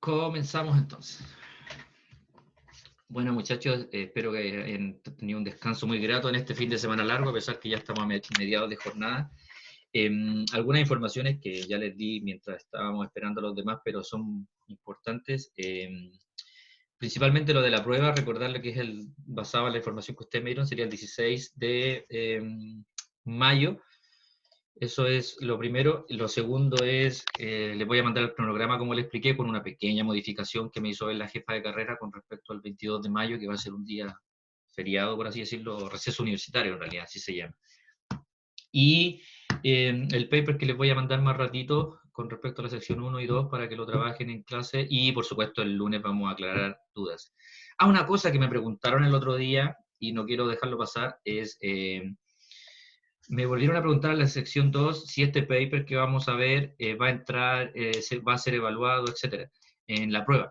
Comenzamos entonces. Bueno, muchachos, espero que hayan tenido un descanso muy grato en este fin de semana largo, a pesar que ya estamos a mediados de jornada. Algunas informaciones que ya les di mientras estábamos esperando a los demás, pero son importantes. Principalmente lo de la prueba, recordarle que es basado en la información que ustedes me dieron, sería el 16 de mayo. Eso es lo primero. Lo segundo es, les voy a mandar el cronograma, como les expliqué, con una pequeña modificación que me hizo ver la jefa de carrera con respecto al 22 de mayo, que va a ser un día feriado, por así decirlo, receso universitario en realidad, así se llama. Y el paper que les voy a mandar más ratito con respecto a la sección 1 y 2 para que lo trabajen en clase, y por supuesto el lunes vamos a aclarar dudas. Una cosa que me preguntaron el otro día, y no quiero dejarlo pasar, es... me volvieron a preguntar en la sección 2 si este paper que vamos a ver va a entrar, va a ser evaluado, etcétera, en la prueba.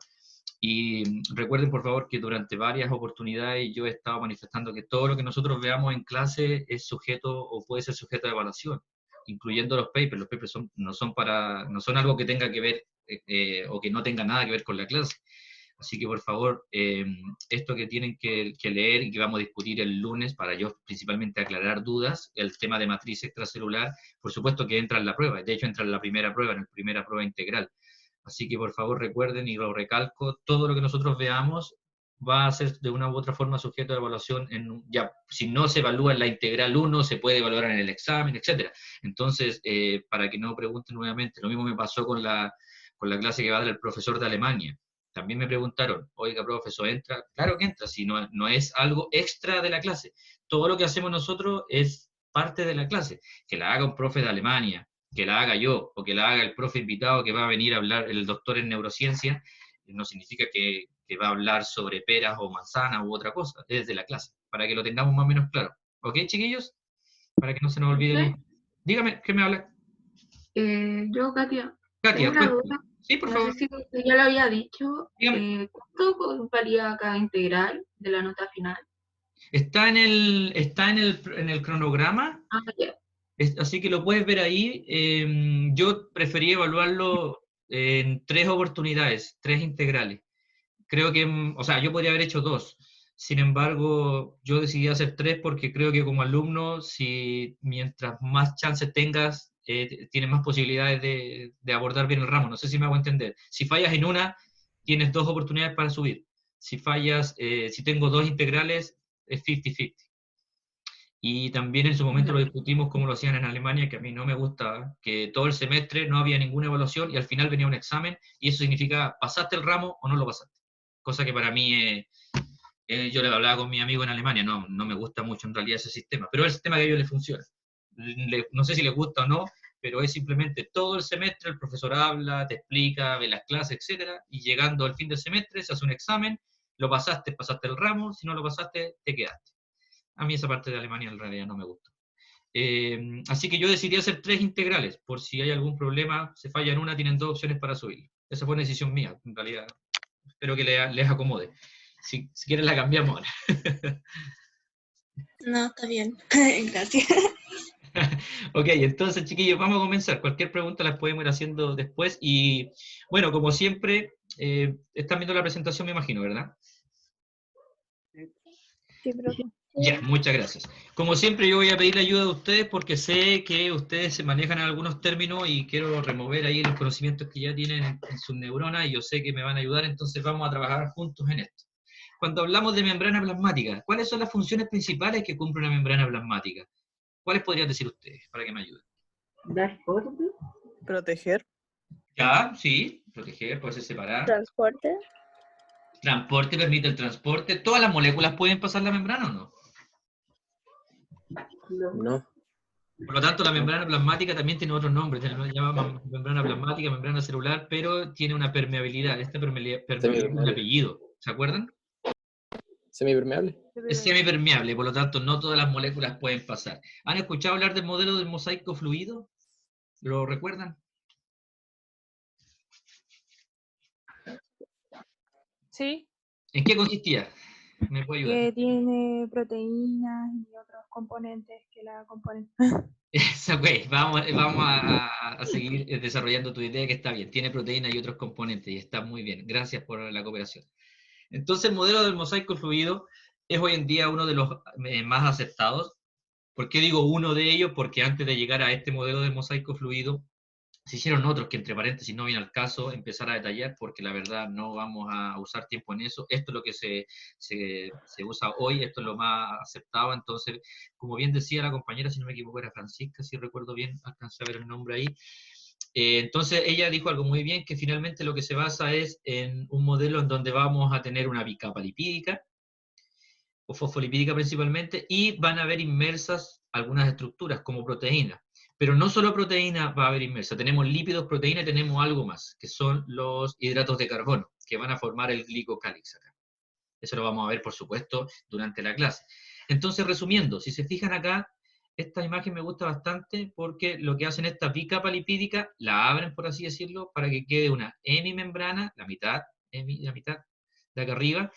Y recuerden, por favor, que durante varias oportunidades yo he estado manifestando que todo lo que nosotros veamos en clase es sujeto o puede ser sujeto de evaluación, incluyendo los papers. Los papers no son algo que tenga que ver o que no tenga nada que ver con la clase. Así que por favor, esto que tienen que leer y que vamos a discutir el lunes para yo principalmente aclarar dudas, el tema de matriz extracelular, por supuesto que entra en la prueba, de hecho entra en la primera prueba, en la primera prueba integral. Así que por favor recuerden, y lo recalco, todo lo que nosotros veamos va a ser de una u otra forma sujeto a evaluación. Ya, si no se evalúa en la integral 1, se puede evaluar en el examen, etc. Entonces, para que no pregunten nuevamente, lo mismo me pasó con la clase que va a dar el profesor de Alemania. También me preguntaron, oiga, profesor, ¿entra? Claro que entra, si no es algo extra de la clase. Todo lo que hacemos nosotros es parte de la clase. Que la haga un profe de Alemania, que la haga yo, o que la haga el profe invitado que va a venir a hablar, el doctor en neurociencia, no significa que va a hablar sobre peras o manzanas u otra cosa, es de la clase, para que lo tengamos más o menos claro. ¿Ok, chiquillos? Para que no se nos olvide. ¿Sí? Dígame, ¿qué me habla? Yo, Katia, tengo Katia, una cuéntame. duda. Sí, por No sé favor, si usted ya lo había dicho. dígame. ¿Cuánto varía cada integral de la nota final? Está en el cronograma, Ah, ya. así que lo puedes ver ahí. Yo preferí evaluarlo en 3 oportunidades, 3 integrales. Creo que, o sea, yo podría haber hecho 2. Sin embargo, yo decidí hacer 3 porque creo que como alumno, si mientras más chances tengas, tienes más posibilidades de abordar bien el ramo. No sé si me hago entender. Si fallas en una, tienes 2 oportunidades para subir. Si fallas, si tengo 2 integrales, es 50-50. Y también en su momento lo Ya. discutimos como lo hacían en Alemania, que a mí no me gusta, que todo el semestre no había ninguna evaluación y al final venía un examen, y eso significa pasaste el ramo o no lo pasaste. Cosa que para mí, yo le hablaba con mi amigo en Alemania, no me gusta mucho en realidad ese sistema, pero es el sistema que a ellos les funciona. No sé si les gusta o no, pero es simplemente todo el semestre el profesor habla, te explica, ve las clases, etcétera, y llegando al fin del semestre se hace un examen, lo pasaste, pasaste el ramo, si no lo pasaste, te quedaste. A mí esa parte de Alemania en realidad no me gusta. Así que yo decidí hacer 3 integrales, por si hay algún problema, se falla en una, tienen 2 opciones para subir. Esa fue una decisión mía, en realidad. Espero que les acomode. Si quieren la cambiamos ahora. No, está bien. Gracias. Ok, entonces chiquillos, vamos a comenzar. Cualquier pregunta las podemos ir haciendo después. Y bueno, como siempre, están viendo la presentación, me imagino, ¿verdad? Sí, profe. Ya, muchas gracias. Como siempre, yo voy a pedir la ayuda de ustedes porque sé que ustedes se manejan en algunos términos y quiero remover ahí los conocimientos que ya tienen en sus neuronas, y yo sé que me van a ayudar, entonces vamos a trabajar juntos en esto. Cuando hablamos de membrana plasmática, ¿cuáles son las funciones principales que cumple una membrana plasmática? ¿Cuáles podrían decir ustedes para que me ayuden? ¿Dashboard? Proteger. Ya, sí, proteger, puede ser separar. Transporte. Transporte, permite el transporte. ¿Todas las moléculas pueden pasar la membrana o no? No. Por lo tanto, la membrana plasmática también tiene otros nombres. Se llama membrana plasmática, membrana celular, pero tiene una permeabilidad. Esta permeabilidad es un apellido. ¿Se acuerdan? Semipermeable. Es semipermeable, por lo tanto, no todas las moléculas pueden pasar. ¿Han escuchado hablar del modelo del mosaico fluido? ¿Lo recuerdan? Sí. ¿En qué consistía? ¿Me puede ayudar? Que tiene proteínas y otros componentes que la componen. Eso, ok, vamos a seguir desarrollando tu idea, que está bien. Tiene proteína y otros componentes y está muy bien. Gracias por la cooperación. Entonces, el modelo del mosaico fluido es hoy en día uno de los más aceptados. ¿Por qué digo uno de ellos? Porque antes de llegar a este modelo del mosaico fluido, se hicieron otros que, entre paréntesis, no viene al caso empezar a detallar, porque la verdad no vamos a usar tiempo en eso. Esto es lo que se usa hoy, esto es lo más aceptado. Entonces, como bien decía la compañera, si no me equivoco, era Francisca, si recuerdo bien, alcancé a ver el nombre ahí. Entonces, ella dijo algo muy bien, que finalmente lo que se basa es en un modelo en donde vamos a tener una bicapa lipídica, o fosfolipídica principalmente, y van a haber inmersas algunas estructuras como proteínas. Pero no solo proteína va a haber inmersa, tenemos lípidos, proteína y tenemos algo más, que son los hidratos de carbono, que van a formar el glicocálix acá. Eso lo vamos a ver, por supuesto, durante la clase. Entonces, resumiendo, si se fijan acá, esta imagen me gusta bastante porque lo que hacen esta bicapa lipídica, la abren, por así decirlo, para que quede una hemimembrana, la mitad de acá arriba,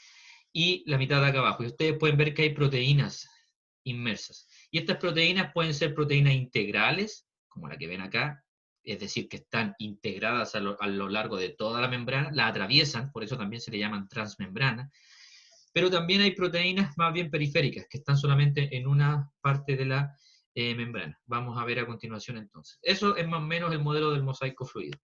y la mitad de acá abajo. Y ustedes pueden ver que hay proteínas inmersas. Y estas proteínas pueden ser proteínas integrales, como la que ven acá, es decir, que están integradas a lo largo de toda la membrana, la atraviesan, por eso también se le llaman transmembrana, pero también hay proteínas más bien periféricas, que están solamente en una parte de la membrana. Vamos a ver a continuación entonces. Eso es más o menos el modelo del mosaico fluido.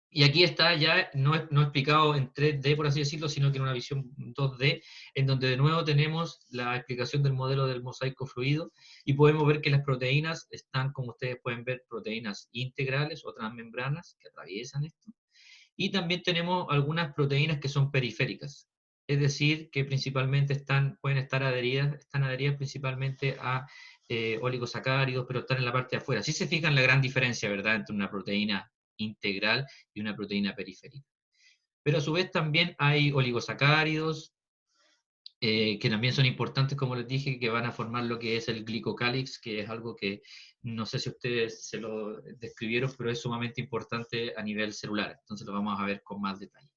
Y aquí está ya, no explicado en 3D, por así decirlo, sino que en una visión 2D, en donde de nuevo tenemos la explicación del modelo del mosaico fluido, y podemos ver que las proteínas están, como ustedes pueden ver, proteínas integrales o transmembranas que atraviesan esto, y también tenemos algunas proteínas que son periféricas, es decir, que principalmente pueden estar están adheridas principalmente a oligosacáridos, pero están en la parte de afuera. Si se fijan la gran diferencia, ¿verdad?, entre una proteína integral y una proteína periférica. Pero a su vez también hay oligosacáridos, que también son importantes, como les dije, que van a formar lo que es el glicocálix, que es algo que no sé si ustedes se lo describieron, pero es sumamente importante a nivel celular. Entonces lo vamos a ver con más detalle.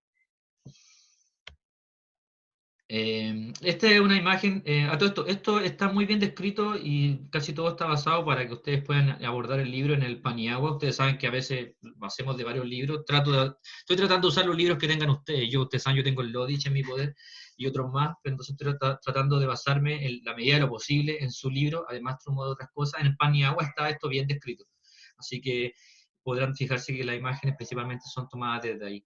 Esta es una imagen, a todo esto está muy bien descrito y casi todo está basado para que ustedes puedan abordar el libro en el Paniagua. Ustedes saben que a veces lo hacemos de varios libros. Estoy tratando de usar los libros que tengan ustedes. Ustedes saben, yo tengo el Lodich en mi poder y otros más, pero entonces estoy tratando de basarme en la medida de lo posible en su libro, además de otras cosas. En el Paniagua está esto bien descrito. Así que podrán fijarse que las imágenes principalmente son tomadas desde ahí.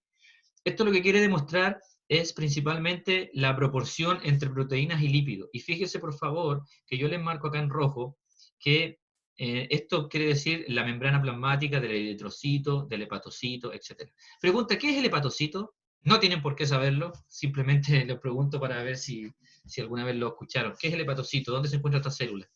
Esto lo que quiere demostrar es principalmente la proporción entre proteínas y lípidos. Y fíjese, por favor, que yo les marco acá en rojo que esto quiere decir la membrana plasmática del eritrocito, del hepatocito, etc. Pregunta, ¿qué es el hepatocito? No tienen por qué saberlo, simplemente les pregunto para ver si alguna vez lo escucharon. ¿Qué es el hepatocito? ¿Dónde se encuentra esta célula?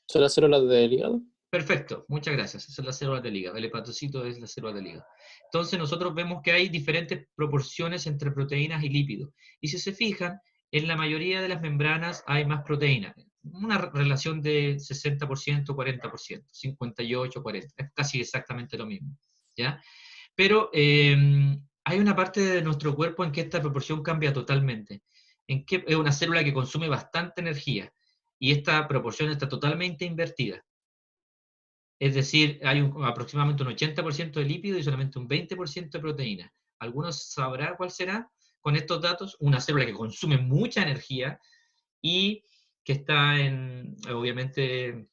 ¿Son las células del hígado? Perfecto, muchas gracias. Esas son las células del hígado. El hepatocito es la célula del hígado. Entonces nosotros vemos que hay diferentes proporciones entre proteínas y lípidos. Y si se fijan, en la mayoría de las membranas hay más proteínas. Una relación de 60%, 40%, 58, 40. Es casi exactamente lo mismo, ¿ya? Pero hay una parte de nuestro cuerpo en que esta proporción cambia totalmente. En que es una célula que consume bastante energía y esta proporción está totalmente invertida. Es decir, hay aproximadamente un 80% de lípido y solamente un 20% de proteína. ¿Algunos sabrán cuál será con estos datos? Una célula que consume mucha energía y que está obviamente,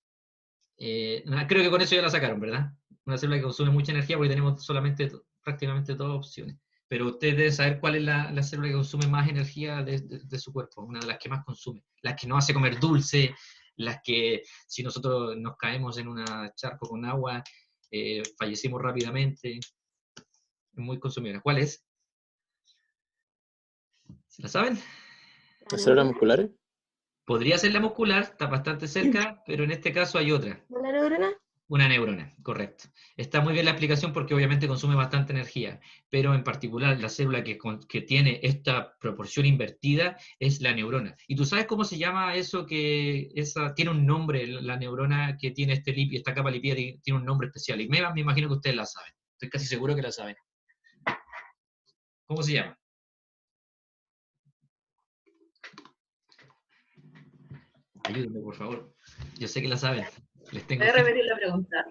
creo que con eso ya la sacaron, ¿verdad? Una célula que consume mucha energía porque tenemos prácticamente todas opciones. Pero ustedes deben saber cuál es la célula que consume más energía de su cuerpo, una de las que más consume, las que nos hace comer dulce, las que si nosotros nos caemos en un charco con agua, fallecemos rápidamente, muy consumidora. ¿Cuál es? ¿Se la saben? ¿Las células musculares? Podría ser la muscular, está bastante cerca, pero en este caso hay otra. ¿La neurona? Una neurona, correcto. Está muy bien la explicación porque obviamente consume bastante energía, pero en particular la célula que tiene esta proporción invertida es la neurona. ¿Y tú sabes cómo se llama eso tiene un nombre, la neurona que tiene esta capa lipídica tiene un nombre especial? Y me imagino que ustedes la saben. Estoy casi seguro que la saben. ¿Cómo se llama? Ayúdenme, por favor. Yo sé que la saben. Les tengo Voy a fe. repetir la pregunta.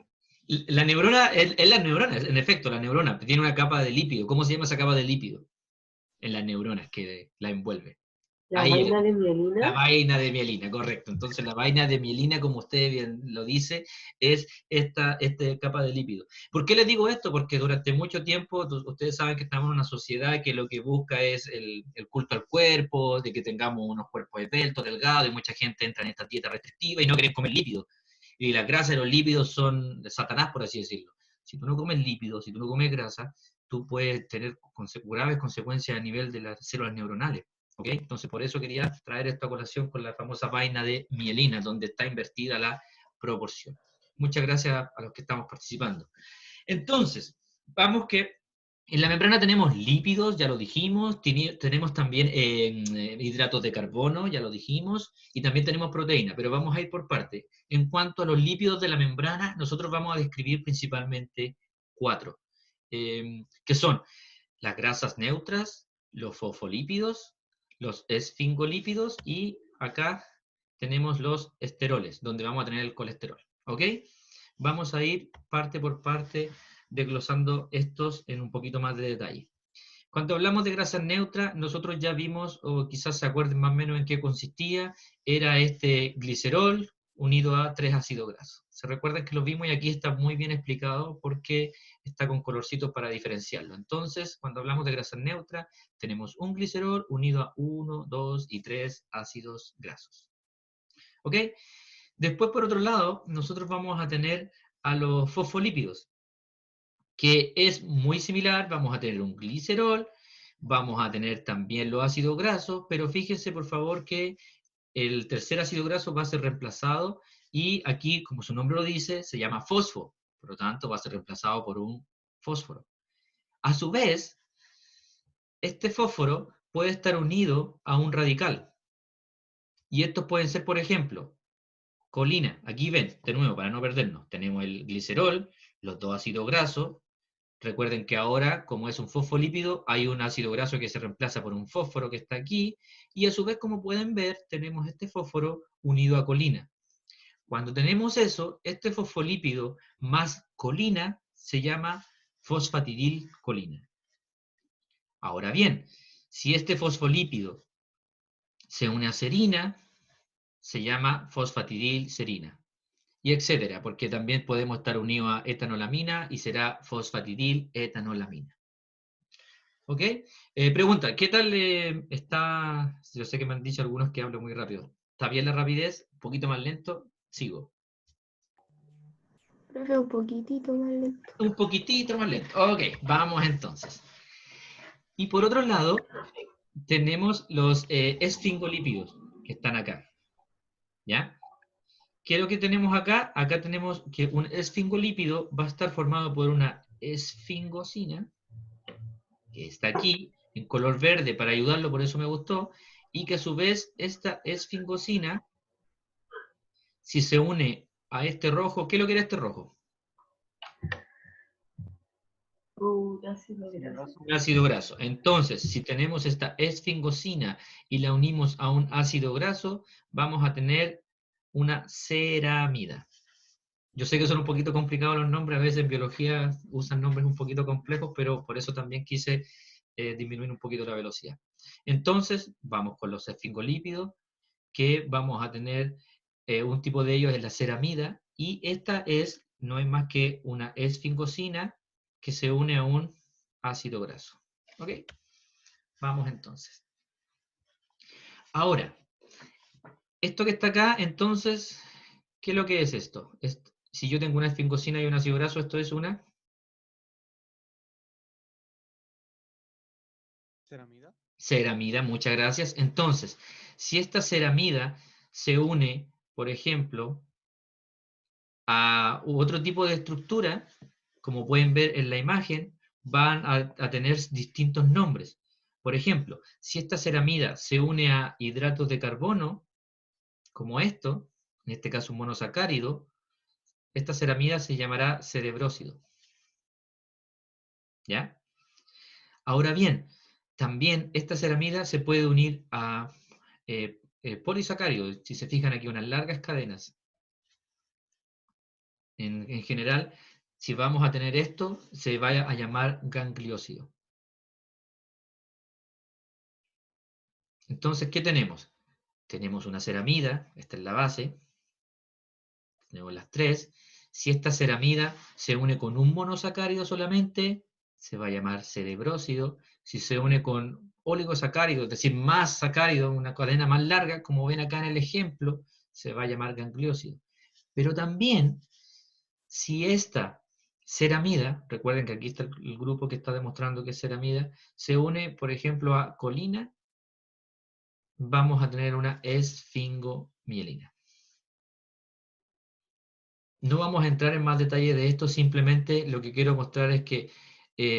La neurona es la neurona, en efecto, la neurona tiene una capa de lípido. ¿Cómo se llama esa capa de lípido? En las neuronas que la envuelve. La Ahí vaina de la mielina. vaina de mielina, correcto. Entonces la vaina de mielina, como usted bien lo dice, es esta capa de lípido. ¿Por qué les digo esto? Porque durante mucho tiempo, ustedes saben que estamos en una sociedad que lo que busca es el culto al cuerpo, de que tengamos unos cuerpos esbeltos, delgados, y mucha gente entra en esta dieta restrictiva y no quieren comer lípidos. Y las grasas y los lípidos son de Satanás, por así decirlo. Si tú no comes lípidos, si tú no comes grasa, tú puedes tener graves consecuencias a nivel de las células neuronales. ¿Ok? Entonces, por eso quería traer esta colación con la famosa vaina de mielina, donde está invertida la proporción. Muchas gracias a los que estamos participando. Entonces, vamos que en la membrana tenemos lípidos, ya lo dijimos, tenemos también hidratos de carbono, ya lo dijimos, y también tenemos proteína, pero vamos a ir por parte. En cuanto a los lípidos de la membrana, nosotros vamos a describir principalmente 4, que son las grasas neutras, los fosfolípidos, los esfingolípidos y acá tenemos los esteroles, donde vamos a tener el colesterol. ¿Ok? Vamos a ir parte por parte desglosando estos en un poquito más de detalle. Cuando hablamos de grasas neutras, nosotros ya vimos, o quizás se acuerden más o menos en qué consistía, era este glicerol unido a 3 ácidos grasos. Se recuerdan que lo vimos y aquí está muy bien explicado porque está con colorcitos para diferenciarlo. Entonces, cuando hablamos de grasas neutras, tenemos un glicerol unido a 1, 2 y 3 ácidos grasos. ¿Ok? Después, por otro lado, nosotros vamos a tener a los fosfolípidos, que es muy similar. Vamos a tener un glicerol, vamos a tener también los ácidos grasos, pero fíjense por favor que el tercer ácido graso va a ser reemplazado y aquí, como su nombre lo dice, se llama fosfo, por lo tanto va a ser reemplazado por un fósforo. A su vez, este fósforo puede estar unido a un radical, y estos pueden ser, por ejemplo, colina. Aquí ven, de nuevo, para no perdernos, tenemos el glicerol, los 2 ácidos grasos. Recuerden que ahora, como es un fosfolípido, hay un ácido graso que se reemplaza por un fósforo que está aquí, y a su vez, como pueden ver, tenemos este fósforo unido a colina. Cuando tenemos eso, este fosfolípido más colina se llama fosfatidilcolina. Ahora bien, si este fosfolípido se une a serina, se llama fosfatidilserina. Y etcétera, porque también podemos estar unidos a etanolamina y será fosfatidiletanolamina. ¿Ok? Pregunta, ¿qué tal está? Yo sé que me han dicho algunos que hablo muy rápido. ¿Está bien la rapidez? ¿Un poquito más lento? Sigo. Profe, un poquitito más lento. Un poquitito más lento. Ok, vamos entonces. Y por otro lado, tenemos los esfingolípidos que están acá. ¿Ya? ¿Qué es lo que tenemos acá? Acá tenemos que un esfingolípido va a estar formado por una esfingosina, que está aquí, en color verde para ayudarlo, por eso me gustó, y que a su vez esta esfingosina, si se une a este rojo, ¿qué es lo que era este rojo? Ácido graso. Un ácido graso. Entonces, si tenemos esta esfingosina y la unimos a un ácido graso, vamos a tener una ceramida. Yo sé que son un poquito complicados los nombres, a veces en biología usan nombres un poquito complejos, pero por eso también quise disminuir un poquito la velocidad. Entonces, vamos con los esfingolípidos, que vamos a tener un tipo de ellos es la ceramida, y esta no es más que una esfingosina que se une a un ácido graso. ¿Ok? Vamos entonces. Ahora, esto que está acá, entonces, ¿qué es lo que es esto? Si yo tengo una esfingosina y un ácido graso, esto es una ¿Ceramida? ceramida, muchas gracias. Entonces, si esta ceramida se une, por ejemplo, a otro tipo de estructura, como pueden ver en la imagen, van a tener distintos nombres. Por ejemplo, si esta ceramida se une a hidratos de carbono, como esto, en este caso un monosacárido, esta ceramida se llamará cerebrósido. ¿Ya? Ahora bien, también esta ceramida se puede unir a polisacáridos. Si se fijan aquí, unas largas cadenas. En general, si vamos a tener esto, se va a llamar gangliósido. Entonces, ¿qué tenemos? Tenemos una ceramida, esta es la base. Tenemos las tres. Si esta ceramida se une con un monosacárido solamente, se va a llamar cerebrósido. Si se une con oligosacárido, es decir, más sacárido, una cadena más larga, como ven acá en el ejemplo, se va a llamar gangliósido. Pero también, si esta ceramida, recuerden que aquí está el grupo que está demostrando que es ceramida, se une, por ejemplo, a colina, vamos a tener una esfingomielina. No vamos a entrar en más detalle de esto, simplemente lo que quiero mostrar es que,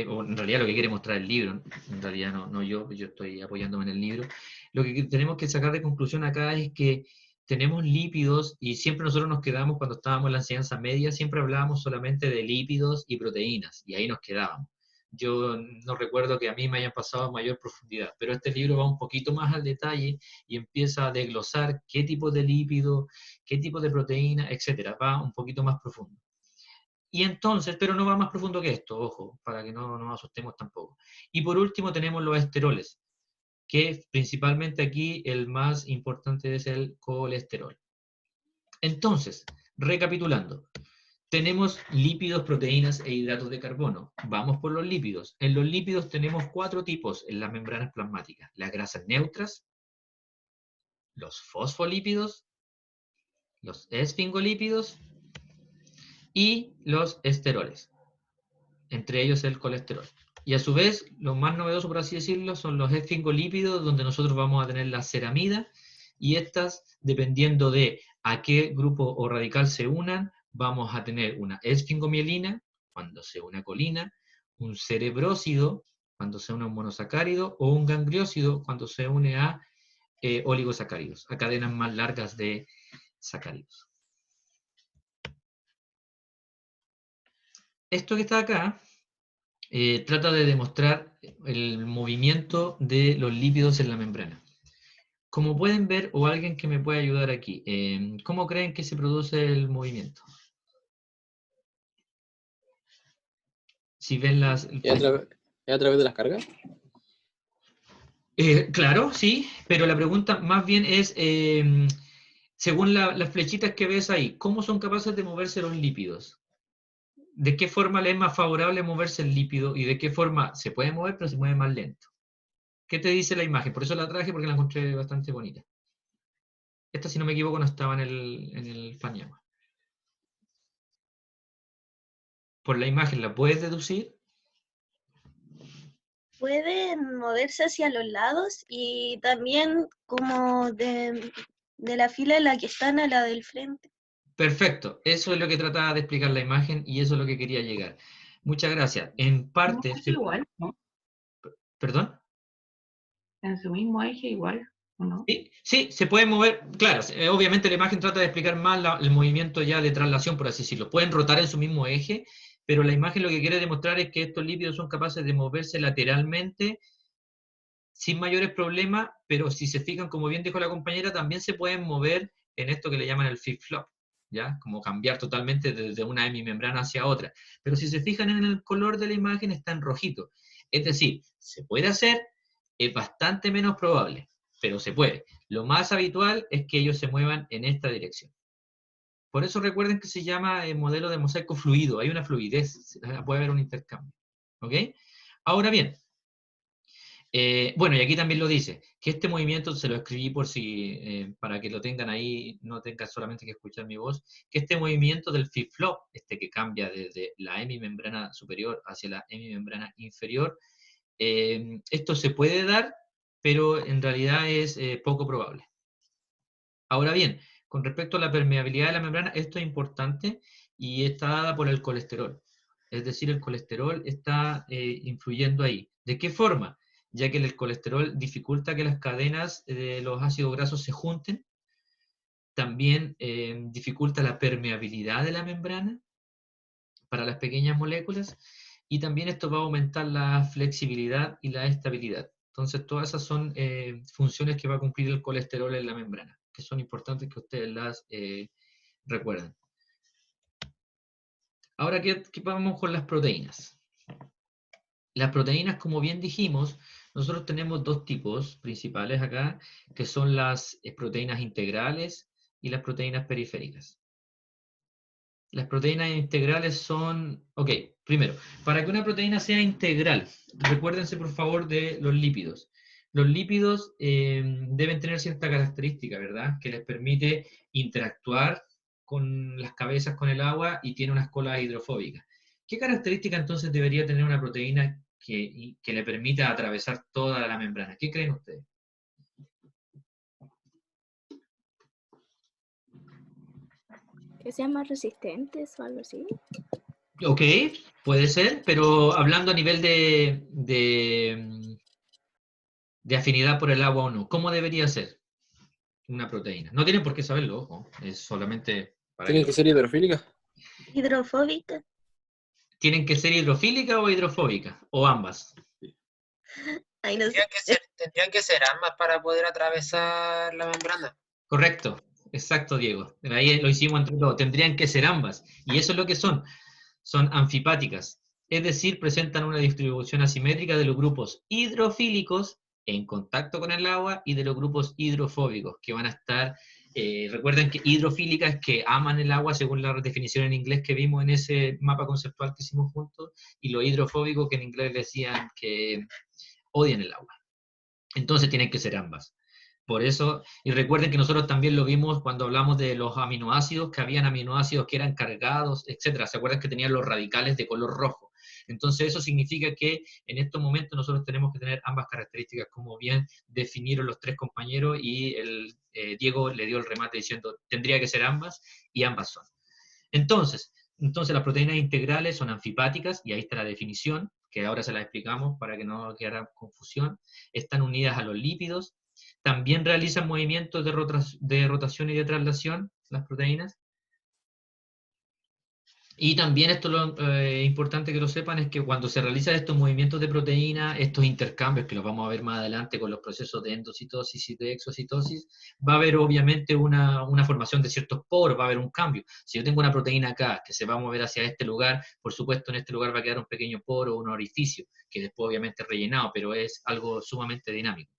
o en realidad lo que quiere mostrar el libro, en realidad no yo estoy apoyándome en el libro, lo que tenemos que sacar de conclusión acá es que tenemos lípidos, y siempre nosotros nos quedamos, cuando estábamos en la enseñanza media, siempre hablábamos solamente de lípidos y proteínas, y ahí nos quedábamos. Yo no recuerdo que a mí me hayan pasado a mayor profundidad, pero este libro va un poquito más al detalle y empieza a desglosar qué tipo de lípido, qué tipo de proteína, etcétera. Va un poquito más profundo. Y entonces, pero no va más profundo que esto, ojo, para que no nos asustemos tampoco. Y por último tenemos los esteroles, que principalmente aquí el más importante es el colesterol. Entonces, recapitulando, tenemos lípidos, proteínas e hidratos de carbono. Vamos por los lípidos. En los lípidos tenemos 4 tipos en las membranas plasmáticas: las grasas neutras, los fosfolípidos, los esfingolípidos y los esteroles, entre ellos el colesterol. Y a su vez, lo más novedoso, por así decirlo, son los esfingolípidos, donde nosotros vamos a tener la ceramida, y estas, dependiendo de a qué grupo o radical se unan, vamos a tener una esfingomielina, cuando se une a colina, un cerebrósido, cuando se une a un monosacárido, o un gangliósido, cuando se une a oligosacáridos, a cadenas más largas de sacáridos. Esto que está acá trata de demostrar el movimiento de los lípidos en la membrana. Como pueden ver, o alguien que me pueda ayudar aquí, ¿cómo creen que se produce el movimiento? Si ven las... ¿Es a través de las cargas? Claro, sí, pero la pregunta más bien es, según las flechitas que ves ahí, ¿cómo son capaces de moverse los lípidos? ¿De qué forma le es más favorable moverse el lípido y de qué forma se puede mover, pero se mueve más lento? ¿Qué te dice la imagen? Por eso la traje, porque la encontré bastante bonita. Esta, si no me equivoco, no estaba en el Paniagua. Por la imagen, ¿la puedes deducir? Pueden moverse hacia los lados y también como de la fila en la que están a la del frente. Perfecto, eso es lo que trataba de explicar la imagen y eso es lo que quería llegar. Muchas gracias. En parte... Es igual, ¿no? ¿Perdón? En su mismo eje igual, ¿o no? Sí, se puede mover, claro, obviamente la imagen trata de explicar más el movimiento ya de traslación, por así decirlo. Pueden rotar en su mismo eje, pero la imagen lo que quiere demostrar es que estos lípidos son capaces de moverse lateralmente sin mayores problemas, pero si se fijan, como bien dijo la compañera, también se pueden mover en esto que le llaman el flip-flop, ¿ya? Como cambiar totalmente desde una hemimembrana hacia otra. Pero si se fijan en el color de la imagen, está en rojito. Es decir, se puede hacer, es bastante menos probable, pero se puede. Lo más habitual es que ellos se muevan en esta dirección. Por eso recuerden que se llama el modelo de mosaico fluido, hay una fluidez, puede haber un intercambio. ¿Ok? Ahora bien, bueno, y aquí también lo dice, que este movimiento, se lo escribí por si, para que lo tengan ahí, no tengan solamente que escuchar mi voz, que este movimiento del flip-flop, que cambia desde la hemimembrana superior hacia la hemimembrana inferior, esto se puede dar, pero en realidad es poco probable. Ahora bien, con respecto a la permeabilidad de la membrana, esto es importante y está dada por el colesterol. Es decir, el colesterol está influyendo ahí. ¿De qué forma? Ya que el colesterol dificulta que las cadenas de los ácidos grasos se junten, también dificulta la permeabilidad de la membrana para las pequeñas moléculas, y también esto va a aumentar la flexibilidad y la estabilidad. Entonces, todas esas son funciones que va a cumplir el colesterol en la membrana, que son importantes que ustedes las recuerden. Ahora, ¿qué vamos con las proteínas? Las proteínas, como bien dijimos, nosotros tenemos dos tipos principales acá, que son las proteínas integrales y las proteínas periféricas. Las proteínas integrales son... Ok, primero, para que una proteína sea integral, recuérdense por favor de los lípidos. Los lípidos deben tener cierta característica, ¿verdad? Que les permite interactuar con las cabezas con el agua y tiene unas colas hidrofóbicas. ¿Qué característica entonces debería tener una proteína que le permita atravesar toda la membrana? ¿Qué creen ustedes? Que sean más resistentes o algo así. Ok, puede ser, pero hablando a nivel de afinidad por el agua o no, ¿cómo debería ser una proteína? No tienen por qué saberlo, ojo, es solamente para ¿Tienen que ser hidrofílicas? Hidrofóbica. ¿Tienen que ser hidrofílica o hidrofóbica? O ambas. Ay, no sé. Tendrían que ser ambas para poder atravesar la membrana. Correcto, exacto, Diego. Ahí lo hicimos entre todos. Tendrían que ser ambas. Y eso es lo que son. Son anfipáticas. Es decir, presentan una distribución asimétrica de los grupos hidrofílicos en contacto con el agua y de los grupos hidrofóbicos, que van a estar, recuerden que hidrofílica es que aman el agua según la definición en inglés que vimos en ese mapa conceptual que hicimos juntos, y lo hidrofóbico que en inglés decían que odian el agua. Entonces tienen que ser ambas. Por eso, y recuerden que nosotros también lo vimos cuando hablamos de los aminoácidos, que habían aminoácidos que eran cargados, etc. ¿Se acuerdan que tenían los radicales de color rojo? Entonces eso significa que en estos momentos nosotros tenemos que tener ambas características, como bien definieron los tres compañeros, y Diego le dio el remate diciendo, tendría que ser ambas, y ambas son. Entonces las proteínas integrales son anfipáticas, y ahí está la definición, que ahora se la explicamos para que no quedara confusión. Están unidas a los lípidos. También realizan movimientos de rotación y de traslación, las proteínas. Y también esto lo importante que lo sepan es que cuando se realizan estos movimientos de proteína, estos intercambios, que los vamos a ver más adelante con los procesos de endocitosis y de exocitosis, va a haber obviamente una formación de ciertos poros, va a haber un cambio. Si yo tengo una proteína acá que se va a mover hacia este lugar, por supuesto en este lugar va a quedar un pequeño poro, un orificio, que después obviamente es rellenado, pero es algo sumamente dinámico.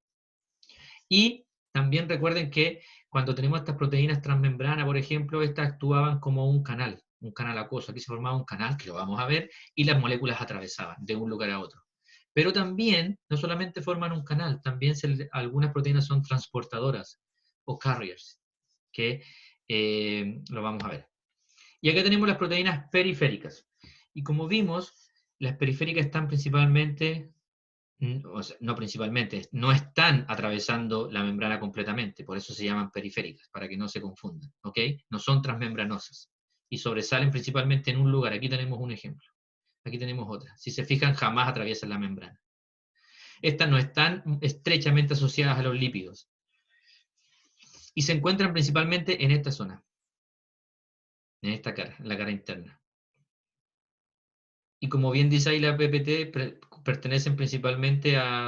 Y también recuerden que cuando tenemos estas proteínas transmembrana, por ejemplo, estas actuaban como un canal acuoso. Aquí se formaba un canal, que lo vamos a ver, y las moléculas atravesaban de un lugar a otro. Pero también, no solamente forman un canal, también algunas proteínas son transportadoras o carriers, que lo vamos a ver. Y acá tenemos las proteínas periféricas. Y como vimos, las periféricas están principalmente... O sea, no principalmente, no están atravesando la membrana completamente, por eso se llaman periféricas, para que no se confundan, ¿ok? No son transmembranosas, y sobresalen principalmente en un lugar. Aquí tenemos un ejemplo, aquí tenemos otra. Si se fijan, jamás atraviesan la membrana. Estas no están estrechamente asociadas a los lípidos, y se encuentran principalmente en esta zona, en esta cara, en la cara interna. Y como bien dice ahí la PPT,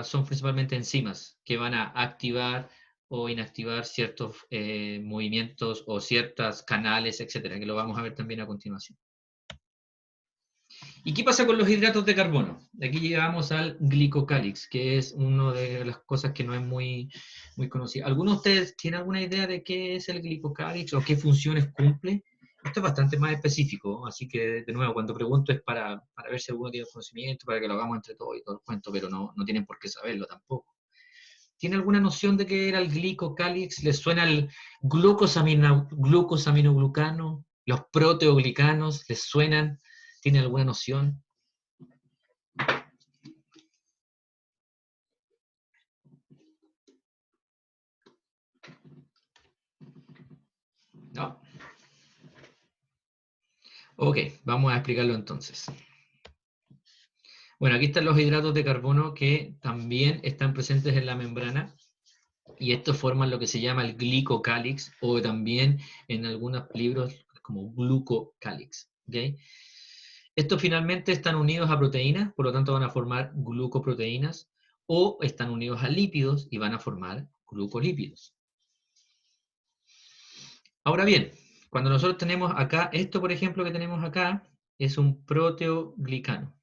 son principalmente enzimas que van a activar o inactivar ciertos movimientos o ciertos canales, etcétera, que lo vamos a ver también a continuación. ¿Y qué pasa con los hidratos de carbono? Aquí llegamos al glicocálix, que es una de las cosas que no es muy conocida. ¿Alguno de ustedes tiene alguna idea de qué es el glicocálix o qué funciones cumple? Esto es bastante más específico, así que, de nuevo, cuando pregunto es para ver si alguno tiene conocimiento, para que lo hagamos entre todos y todo el cuento, pero no tienen por qué saberlo tampoco. ¿Tiene alguna noción de qué era el glicocálix? ¿Les suena el glucosaminoglucano? ¿Los proteoglicanos? ¿Les suenan? ¿Tienen alguna noción? No. Ok, vamos a explicarlo entonces. Bueno, aquí están los hidratos de carbono que también están presentes en la membrana, y estos forman lo que se llama el glicocálix, o también en algunos libros como glucocálix. ¿Okay? Estos finalmente están unidos a proteínas, por lo tanto van a formar glucoproteínas, o están unidos a lípidos y van a formar glucolípidos. Ahora bien, cuando nosotros tenemos acá, esto por ejemplo que tenemos acá, es un proteoglicano.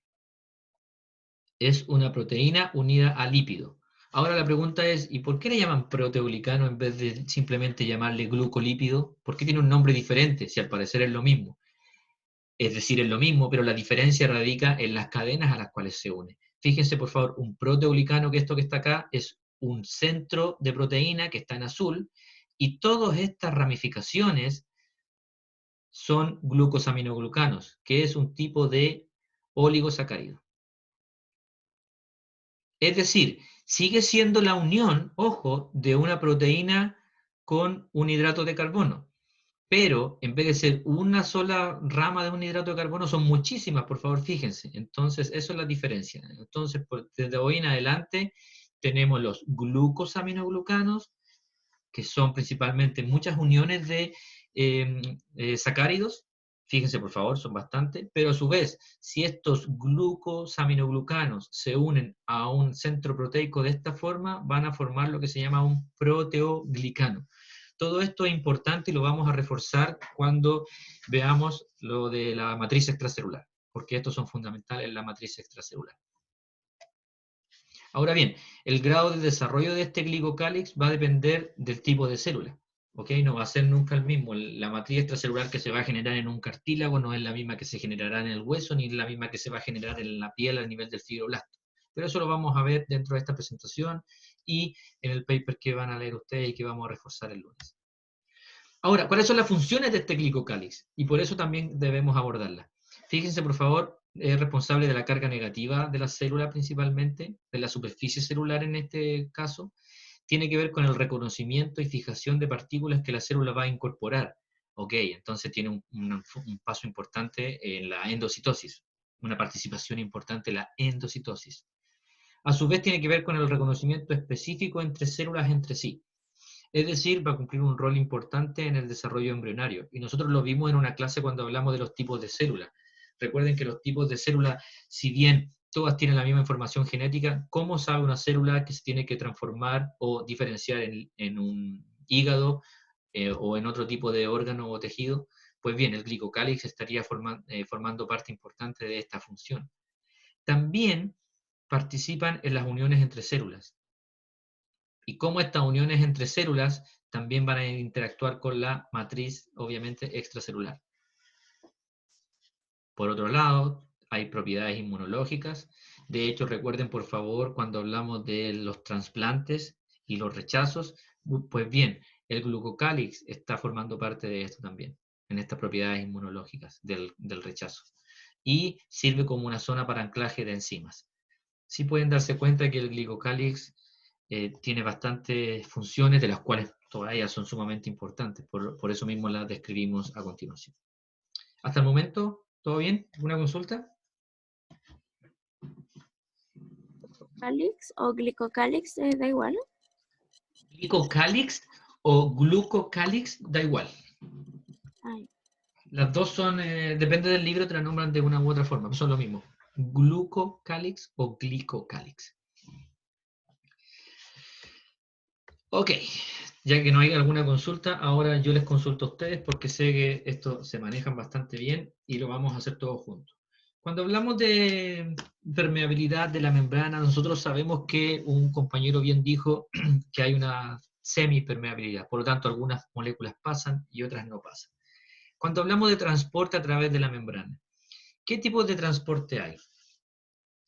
Es una proteína unida a lípido. Ahora la pregunta es, ¿y por qué le llaman proteoglicano en vez de simplemente llamarle glucolípido? ¿Por qué tiene un nombre diferente si al parecer es lo mismo? Es decir, es lo mismo, pero la diferencia radica en las cadenas a las cuales se une. Fíjense, por favor, un proteoglicano, que esto que está acá, es un centro de proteína que está en azul, y todas estas ramificaciones son glucosaminoglucanos, que es un tipo de oligosacárido. Es decir, sigue siendo la unión, ojo, de una proteína con un hidrato de carbono. Pero en vez de ser una sola rama de un hidrato de carbono, son muchísimas, por favor, fíjense. Entonces, eso es la diferencia. Entonces, desde hoy en adelante, tenemos los glucosaminoglucanos, que son principalmente muchas uniones de sacáridos. Fíjense, por favor, son bastantes. Pero a su vez, si estos glucosaminoglucanos se unen a un centro proteico de esta forma, van a formar lo que se llama un proteoglicano. Todo esto es importante y lo vamos a reforzar cuando veamos lo de la matriz extracelular, porque estos son fundamentales en la matriz extracelular. Ahora bien, el grado de desarrollo de este glicocálix va a depender del tipo de célula, ¿ok? No va a ser nunca el mismo. La matriz extracelular que se va a generar en un cartílago no es la misma que se generará en el hueso, ni la misma que se va a generar en la piel a nivel del fibroblasto. Pero eso lo vamos a ver dentro de esta presentación y en el paper que van a leer ustedes y que vamos a reforzar el lunes. Ahora, ¿cuáles son las funciones de este glicocálix? Y por eso también debemos abordarla. Fíjense, por favor, es responsable de la carga negativa de la célula principalmente, de la superficie celular en este caso. Tiene que ver con el reconocimiento y fijación de partículas que la célula va a incorporar. Ok, entonces tiene un paso importante en la endocitosis, una participación importante en la endocitosis. A su vez tiene que ver con el reconocimiento específico entre células entre sí. Es decir, va a cumplir un rol importante en el desarrollo embrionario. Y nosotros lo vimos en una clase cuando hablamos de los tipos de células. Recuerden que los tipos de células, si bien todas tienen la misma información genética, ¿cómo sabe una célula que se tiene que transformar o diferenciar en un hígado o en otro tipo de órgano o tejido? Pues bien, el glicocálix estaría formando parte importante de esta función. También participan en las uniones entre células. Y cómo estas uniones entre células también van a interactuar con la matriz, obviamente, extracelular. Por otro lado, hay propiedades inmunológicas. De hecho, recuerden, por favor, cuando hablamos de los trasplantes y los rechazos, pues bien, el glucocálix está formando parte de esto también, en estas propiedades inmunológicas del rechazo. Y sirve como una zona para anclaje de enzimas. Sí pueden darse cuenta que el glicocálix tiene bastantes funciones, de las cuales todas ellas son sumamente importantes. Por eso mismo las describimos a continuación. Hasta el momento, ¿todo bien? ¿Alguna consulta? ¿Cálix o glicocálix da igual? Glicocálix o glucocálix da igual. Ay, Las dos son, depende del libro, te la nombran de una u otra forma, son lo mismo. Glucocálix o glicocálix. Ok, ya que no hay alguna consulta, ahora yo les consulto a ustedes porque sé que esto se manejan bastante bien y lo vamos a hacer todos juntos. Cuando hablamos de permeabilidad de la membrana, nosotros sabemos que un compañero bien dijo que hay una semipermeabilidad, por lo tanto algunas moléculas pasan y otras no pasan. Cuando hablamos de transporte a través de la membrana, ¿qué tipo de transporte hay?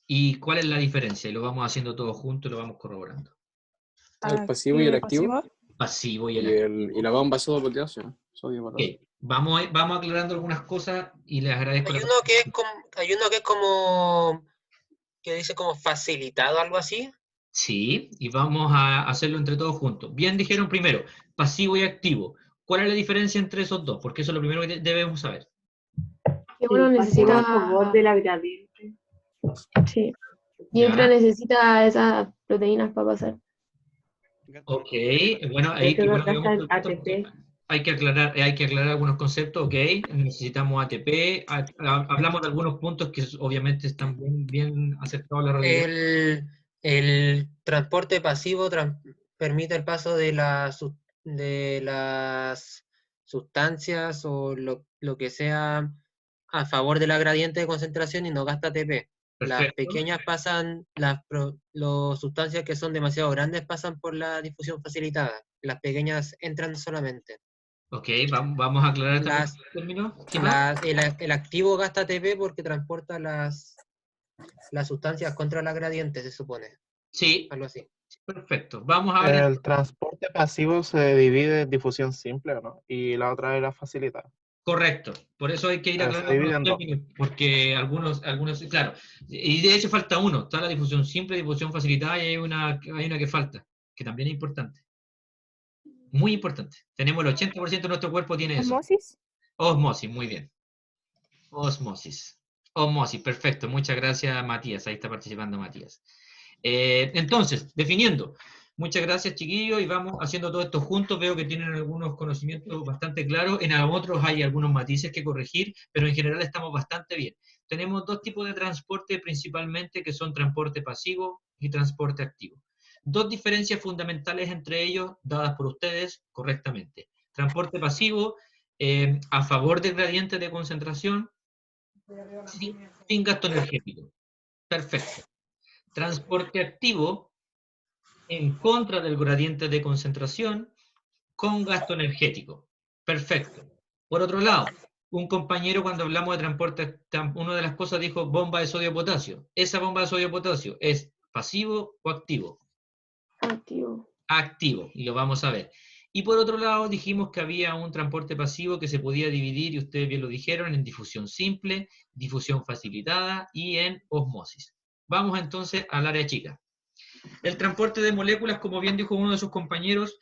¿Y cuál es la diferencia? Y lo vamos haciendo todos juntos y lo vamos corroborando. El pasivo y el activo. Pasivo y Y, el activo. y la bomba es sodio potasio. Okay. Vamos aclarando algunas cosas y les agradezco. Hay uno que es como, que dice como facilitado, algo así. Sí, y vamos a hacerlo entre todos juntos. Bien dijeron primero, pasivo y activo. ¿Cuál es la diferencia entre esos dos? Porque eso es lo primero que debemos saber. Que uno necesita a favor de la gradiente. Sí. Y otro necesita esas proteínas para pasar. Ok, bueno, ahí hay que aclarar algunos conceptos, ok, necesitamos ATP, hablamos de algunos puntos que obviamente están bien aceptados a la realidad. El transporte pasivo permite el paso de las sustancias o lo que sea a favor de la gradiente de concentración y no gasta ATP. Las Perfecto. pequeñas pasan, las sustancias que son demasiado grandes pasan por la difusión facilitada. Las pequeñas entran solamente. Ok, vamos a aclarar también el término. ¿Qué más? El activo gasta ATP porque transporta las sustancias contra la gradiente, se supone. Sí, Algo así. perfecto. Vamos a ver. El transporte pasivo se divide en difusión simple, ¿no? Y la otra era facilitada. Correcto, por eso hay que ir Se aclarando divide los en dos. términos, porque algunos, claro, y de hecho falta uno, está la difusión simple, difusión facilitada, y hay una que falta, que también es importante. Muy importante. Tenemos el 80% de nuestro cuerpo tiene eso. ¿Osmosis? Osmosis, muy bien. Osmosis. Osmosis, perfecto. Muchas gracias, Matías. Ahí está participando Matías. Entonces, definiendo. Muchas gracias, chiquillos, y vamos haciendo todo esto juntos. Veo que tienen algunos conocimientos bastante claros. En otros hay algunos matices que corregir, pero en general estamos bastante bien. Tenemos dos tipos de transporte principalmente, que son transporte pasivo y transporte activo. Dos diferencias fundamentales entre ellos, dadas por ustedes correctamente. Transporte pasivo, a favor del gradiente de concentración, sin gasto energético. Perfecto. Transporte activo, en contra del gradiente de concentración, con gasto energético. Perfecto. Por otro lado, un compañero cuando hablamos de transporte, una de las cosas dijo bomba de sodio-potasio. ¿Esa bomba de sodio-potasio es pasivo o activo? Activo. Activo, y lo vamos a ver. Y por otro lado, dijimos que había un transporte pasivo que se podía dividir, y ustedes bien lo dijeron, en difusión simple, difusión facilitada y en osmosis. Vamos entonces al área chica. El transporte de moléculas, como bien dijo uno de sus compañeros,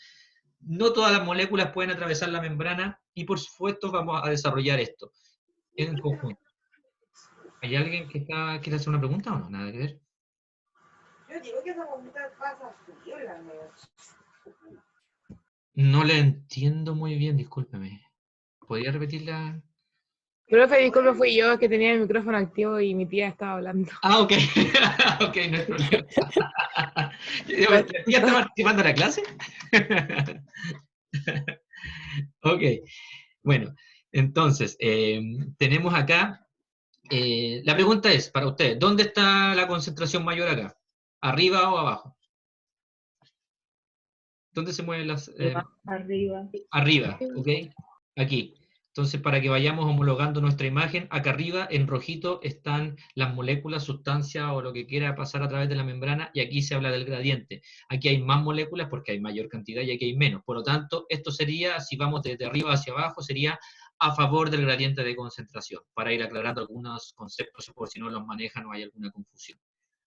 no todas las moléculas pueden atravesar la membrana, y por supuesto vamos a desarrollar esto en conjunto. ¿Hay alguien que quiere hacer una pregunta o no? Nada que ver. Yo digo que esa bombita pasa frío, No le entiendo muy bien, discúlpeme. ¿Podría repetirla? Profe, disculpe, fui yo que tenía el micrófono activo y mi tía estaba hablando. Ah, ok. Ok, no hay problema. ¿Ya está participando en la clase? Ok. Bueno, entonces, tenemos acá, la pregunta es, para ustedes, ¿dónde está la concentración mayor acá? ¿Arriba o abajo? ¿Dónde se mueven las...? Arriba. Arriba, ¿ok? Aquí. Entonces, para que vayamos homologando nuestra imagen, acá arriba, en rojito, están las moléculas, sustancias o lo que quiera pasar a través de la membrana, y aquí se habla del gradiente. Aquí hay más moléculas porque hay mayor cantidad y aquí hay menos. Por lo tanto, esto sería, si vamos desde arriba hacia abajo, sería a favor del gradiente de concentración, para ir aclarando algunos conceptos, por si no los manejan o hay alguna confusión.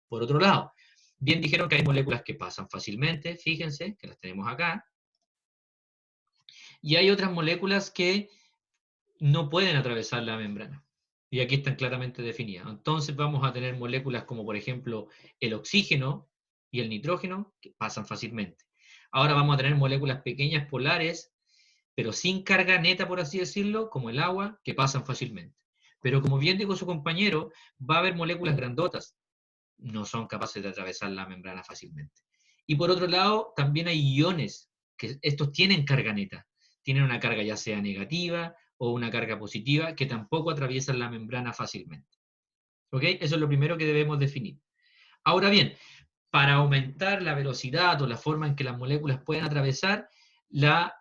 Por otro lado, bien dijeron que hay moléculas que pasan fácilmente, fíjense, que las tenemos acá, y hay otras moléculas que no pueden atravesar la membrana. Y aquí están claramente definidas. Entonces vamos a tener moléculas como por ejemplo el oxígeno y el nitrógeno, que pasan fácilmente. Ahora vamos a tener moléculas pequeñas polares, pero sin carga neta, por así decirlo, como el agua, que pasan fácilmente. Pero como bien dijo su compañero, va a haber moléculas grandotas, no son capaces de atravesar la membrana fácilmente. Y por otro lado, también hay iones, que estos tienen carga neta, tienen una carga ya sea negativa o una carga positiva, que tampoco atraviesan la membrana fácilmente. ¿Ok? Eso es lo primero que debemos definir. Ahora bien, para aumentar la velocidad o la forma en que las moléculas pueden atravesar, la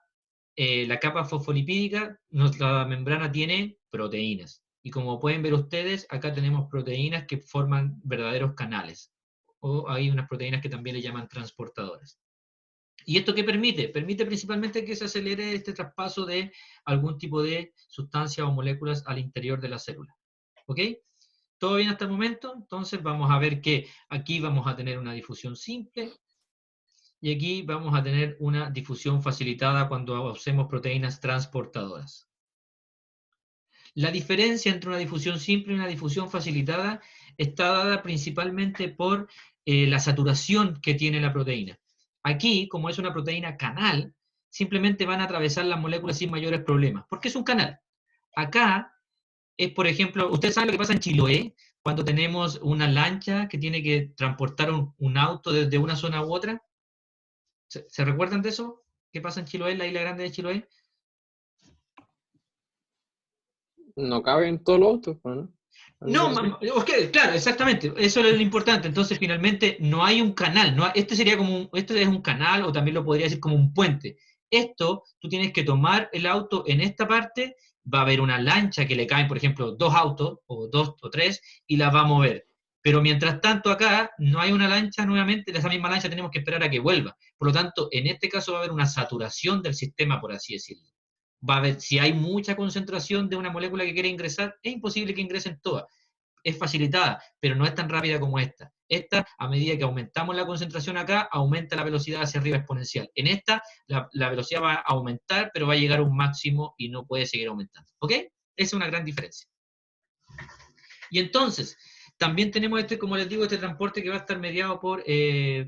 capa fosfolipídica, nuestra membrana tiene proteínas. Y como pueden ver ustedes, acá tenemos proteínas que forman verdaderos canales. O hay unas proteínas que también le llaman transportadoras. ¿Y esto qué permite? Permite principalmente que se acelere este traspaso de algún tipo de sustancia o moléculas al interior de la célula. ¿Ok? ¿Todo bien hasta el momento? Entonces vamos a ver que aquí vamos a tener una difusión simple y aquí vamos a tener una difusión facilitada cuando usemos proteínas transportadoras. La diferencia entre una difusión simple y una difusión facilitada está dada principalmente por la saturación que tiene la proteína. Aquí, como es una proteína canal, simplemente van a atravesar las moléculas sin mayores problemas, porque es un canal. Acá, es, por ejemplo, ¿ustedes saben lo que pasa en Chiloé? Cuando tenemos una lancha que tiene que transportar un auto desde una zona u otra. ¿Se recuerdan de eso? ¿Qué pasa en Chiloé, en la isla grande de Chiloé? No cabe en todos los autos, ¿no? No, okay, claro, exactamente, eso es lo importante. Entonces, finalmente, no hay un canal. Este sería como esto es un canal, o también lo podría decir como un puente. Esto, tú tienes que tomar el auto en esta parte, va a haber una lancha que le caen, por ejemplo, 2 autos, o 2 o 3, y la va a mover. Pero mientras tanto acá, no hay una lancha nuevamente, esa misma lancha tenemos que esperar a que vuelva. Por lo tanto, en este caso va a haber una saturación del sistema, por así decirlo. Va a haber, si hay mucha concentración de una molécula que quiere ingresar, es imposible que ingresen todas. Es facilitada, pero no es tan rápida como esta. Esta, a medida que aumentamos la concentración acá, aumenta la velocidad hacia arriba exponencial. En esta, la velocidad va a aumentar, pero va a llegar a un máximo y no puede seguir aumentando. ¿Ok? Esa es una gran diferencia. Y entonces, también tenemos como les digo, este transporte que va a estar mediado por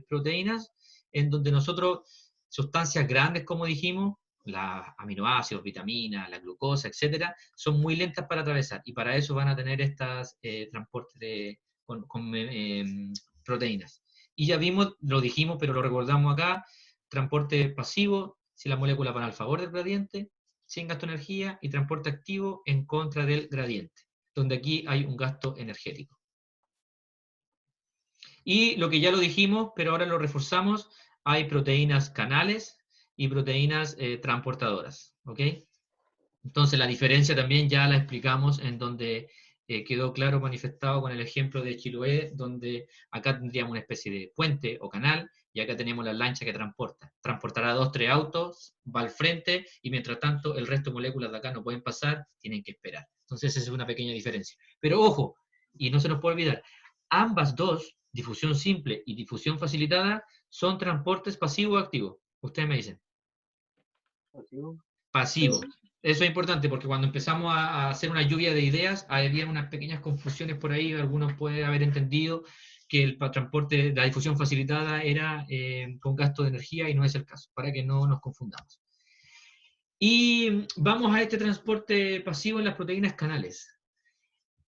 proteínas, en donde nosotros, sustancias grandes, como dijimos, los aminoácidos, vitaminas, la glucosa, etcétera, son muy lentas para atravesar, y para eso van a tener estas transportes con proteínas. Y ya vimos, lo dijimos, pero lo recordamos acá, transporte pasivo, si las moléculas van al favor del gradiente, sin gasto de energía, y transporte activo en contra del gradiente, donde aquí hay un gasto energético. Y lo que ya lo dijimos, pero ahora lo reforzamos, hay proteínas canales y proteínas transportadoras, ¿ok? Entonces la diferencia también ya la explicamos en donde quedó claro manifestado con el ejemplo de Chiloé, donde acá tendríamos una especie de puente o canal, y acá tenemos la lancha que transporta. Transportará 2 o 3 autos, va al frente, y mientras tanto el resto de moléculas de acá no pueden pasar, tienen que esperar. Entonces esa es una pequeña diferencia. Pero ojo, y no se nos puede olvidar, ambas dos, difusión simple y difusión facilitada, son transportes pasivo o activo. Ustedes me dicen. Pasivo. Eso es importante porque cuando empezamos a hacer una lluvia de ideas, había unas pequeñas confusiones por ahí, algunos pueden haber entendido que el transporte, la difusión facilitada era con gasto de energía, y no es el caso, para que no nos confundamos. Y vamos a este transporte pasivo en las proteínas canales.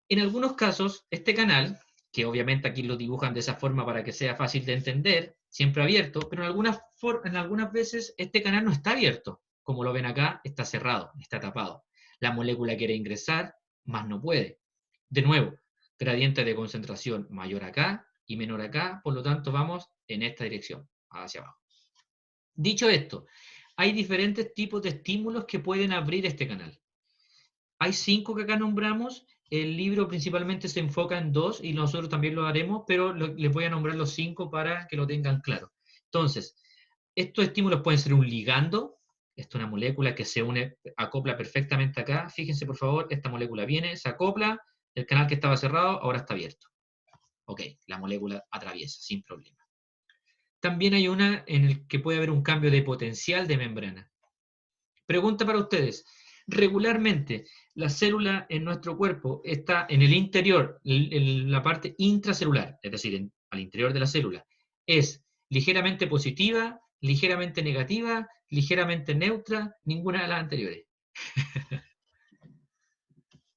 En algunos casos, este canal, que obviamente aquí lo dibujan de esa forma para que sea fácil de entender, siempre abierto, pero en algunas veces este canal no está abierto. Como lo ven acá, está cerrado, está tapado. La molécula quiere ingresar, mas no puede. De nuevo, gradiente de concentración mayor acá y menor acá, por lo tanto vamos en esta dirección, hacia abajo. Dicho esto, hay diferentes tipos de estímulos que pueden abrir este canal. Hay 5 que acá nombramos. El libro principalmente se enfoca en 2 y nosotros también lo haremos, pero les voy a nombrar los 5 para que lo tengan claro. Entonces, estos estímulos pueden ser un ligando. Esto es una molécula que se une, acopla perfectamente acá. Fíjense, por favor, esta molécula viene, se acopla, el canal que estaba cerrado ahora está abierto. Ok, la molécula atraviesa sin problema. También hay una en el que puede haber un cambio de potencial de membrana. Pregunta para ustedes. Regularmente, la célula en nuestro cuerpo está en el interior, en la parte intracelular, es decir, al interior de la célula. ¿Es ligeramente positiva, ligeramente negativa, ligeramente neutra? Ninguna de las anteriores.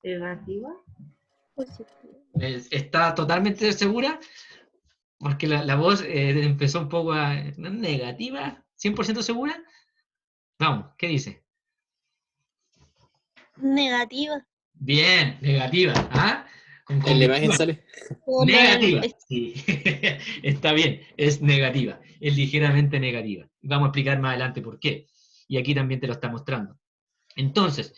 ¿Negativa? ¿Está totalmente segura? Porque la voz empezó un poco negativa. ¿100% segura? Vamos, ¿qué dice? Negativa. Bien, negativa. ¿Ah? En la imagen sale. Negativa. Sí. Está bien, es negativa. Es ligeramente negativa. Vamos a explicar más adelante por qué. Y aquí también te lo está mostrando. Entonces,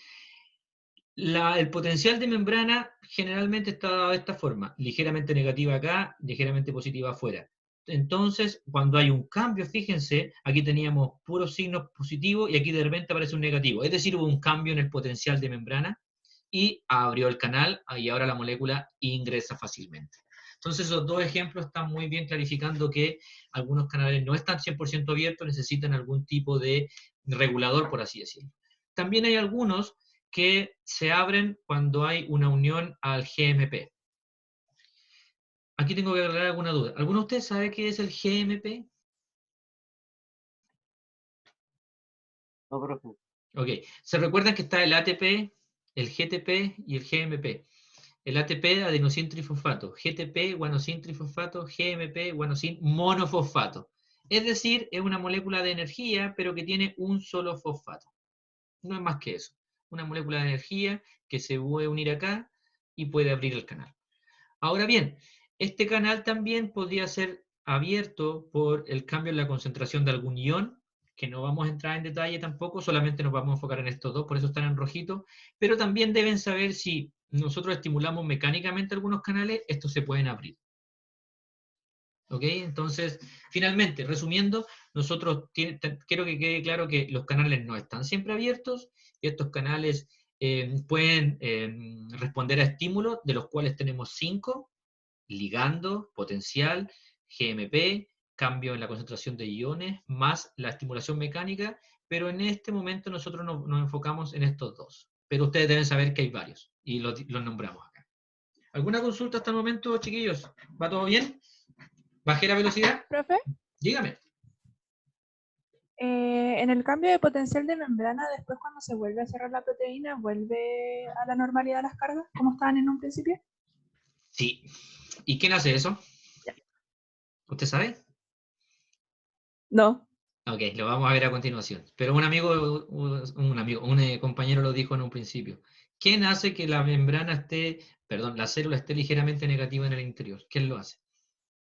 el potencial de membrana generalmente está dado de esta forma. Ligeramente negativa acá, ligeramente positiva afuera. Entonces, cuando hay un cambio, fíjense, aquí teníamos puros signos positivos y aquí de repente aparece un negativo. Es decir, hubo un cambio en el potencial de membrana y abrió el canal y ahora la molécula ingresa fácilmente. Entonces, esos 2 ejemplos están muy bien clarificando que algunos canales no están 100% abiertos, necesitan algún tipo de regulador, por así decirlo. También hay algunos que se abren cuando hay una unión al GMP. Aquí tengo que aclarar alguna duda. ¿Alguno de ustedes sabe qué es el GMP? No, profe. Ok. ¿Se recuerdan que está el ATP el GTP y el GMP. El ATP, adenosin trifosfato, GTP, guanosin trifosfato, GMP, guanosin monofosfato. Es decir, es una molécula de energía, pero que tiene un solo fosfato. No es más que eso. Una molécula de energía que se puede unir acá y puede abrir el canal. Ahora bien, este canal también podría ser abierto por el cambio en la concentración de algún ion, que no vamos a entrar en detalle tampoco, solamente nos vamos a enfocar en estos dos, por eso están en rojito, pero también deben saber si nosotros estimulamos mecánicamente algunos canales, estos se pueden abrir. ¿Ok? Entonces, finalmente, resumiendo, nosotros quiero que quede claro que los canales no están siempre abiertos, y estos canales pueden responder a estímulos, de los cuales tenemos 5, ligando, potencial, GMP, cambio en la concentración de iones, más la estimulación mecánica, pero en este momento nosotros nos enfocamos en estos dos. Pero ustedes deben saber que hay varios, y los nombramos acá. ¿Alguna consulta hasta el momento, chiquillos? ¿Va todo bien? ¿Bajé la velocidad? ¿Profe? Dígame. En el cambio de potencial de membrana, después cuando se vuelve a cerrar la proteína, ¿vuelve a la normalidad las cargas, como estaban en un principio? Sí. ¿Y quién hace eso? ¿Usted sabe? No. Ok, lo vamos a ver a continuación. Pero un compañero lo dijo en un principio. ¿Quién hace que la membrana esté, perdón, la célula esté ligeramente negativa en el interior? ¿Quién lo hace?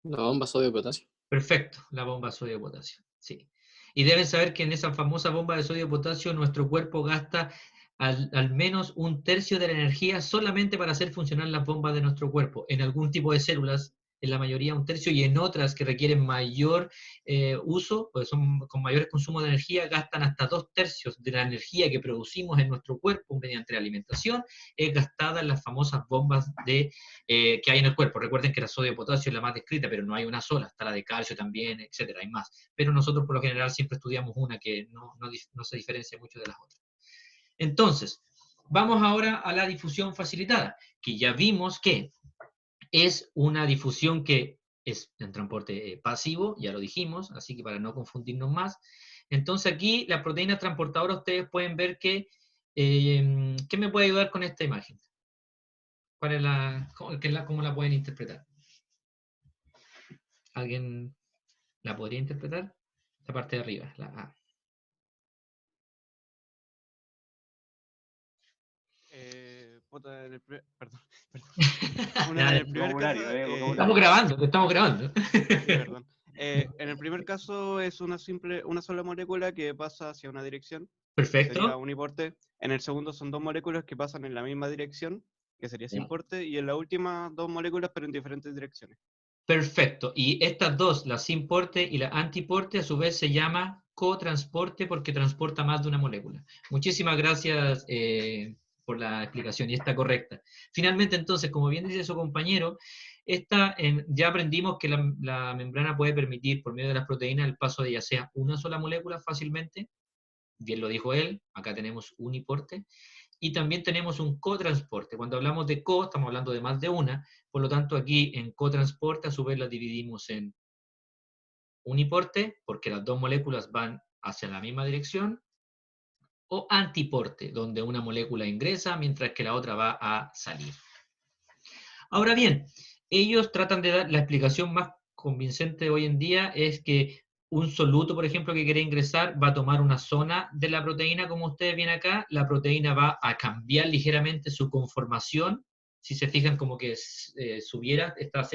La bomba sodio-potasio. Perfecto, la bomba sodio-potasio, sí. Y deben saber que en esa famosa bomba de sodio-potasio nuestro cuerpo gasta al menos 1/3 de la energía solamente para hacer funcionar las bombas de nuestro cuerpo. En algún tipo de células, en la mayoría 1/3, y en otras que requieren mayor uso, pues son con mayores consumos de energía, gastan hasta 2/3 de la energía que producimos en nuestro cuerpo mediante la alimentación, es gastada en las famosas bombas que hay en el cuerpo. Recuerden que la sodio-potasio es la más descrita, pero no hay una sola, está la de calcio también, etcétera, hay más. Pero nosotros por lo general siempre estudiamos una que no se diferencia mucho de las otras. Entonces, vamos ahora a la difusión facilitada, que ya vimos que es una difusión que es en transporte pasivo, ya lo dijimos, así que para no confundirnos más. Entonces aquí las proteínas transportadoras, ustedes pueden ver que, ¿qué me puede ayudar con esta imagen? ¿Cuál es cómo la pueden interpretar? ¿Alguien la podría interpretar? La parte de arriba, la A. Perdón. En el primer caso, Estamos grabando. perdón. En el primer caso es una sola molécula que pasa hacia una dirección. Perfecto. Sería uniporte. En el segundo son 2 moléculas que pasan en la misma dirección, que sería sinporte, y en la última 2 moléculas pero en diferentes direcciones. Perfecto. Y estas dos, la sinporte y la antiporte, a su vez se llama cotransporte porque transporta más de una molécula. Muchísimas gracias por la explicación y está correcta. Finalmente, entonces, como bien dice su compañero, ya aprendimos que la membrana puede permitir, por medio de las proteínas, el paso de ya sea una sola molécula fácilmente, bien lo dijo él, acá tenemos uniporte, y también tenemos un cotransporte. Cuando hablamos de co, estamos hablando de más de una, por lo tanto aquí en cotransporte a su vez la dividimos en uniporte, porque las dos moléculas van hacia la misma dirección, o antiporte, donde una molécula ingresa mientras que la otra va a salir. Ahora bien, ellos tratan de dar la explicación más convincente hoy en día, es que un soluto, por ejemplo, que quiere ingresar, va a tomar una zona de la proteína, como ustedes ven acá, la proteína va a cambiar ligeramente su conformación, si se fijan como que subiera, está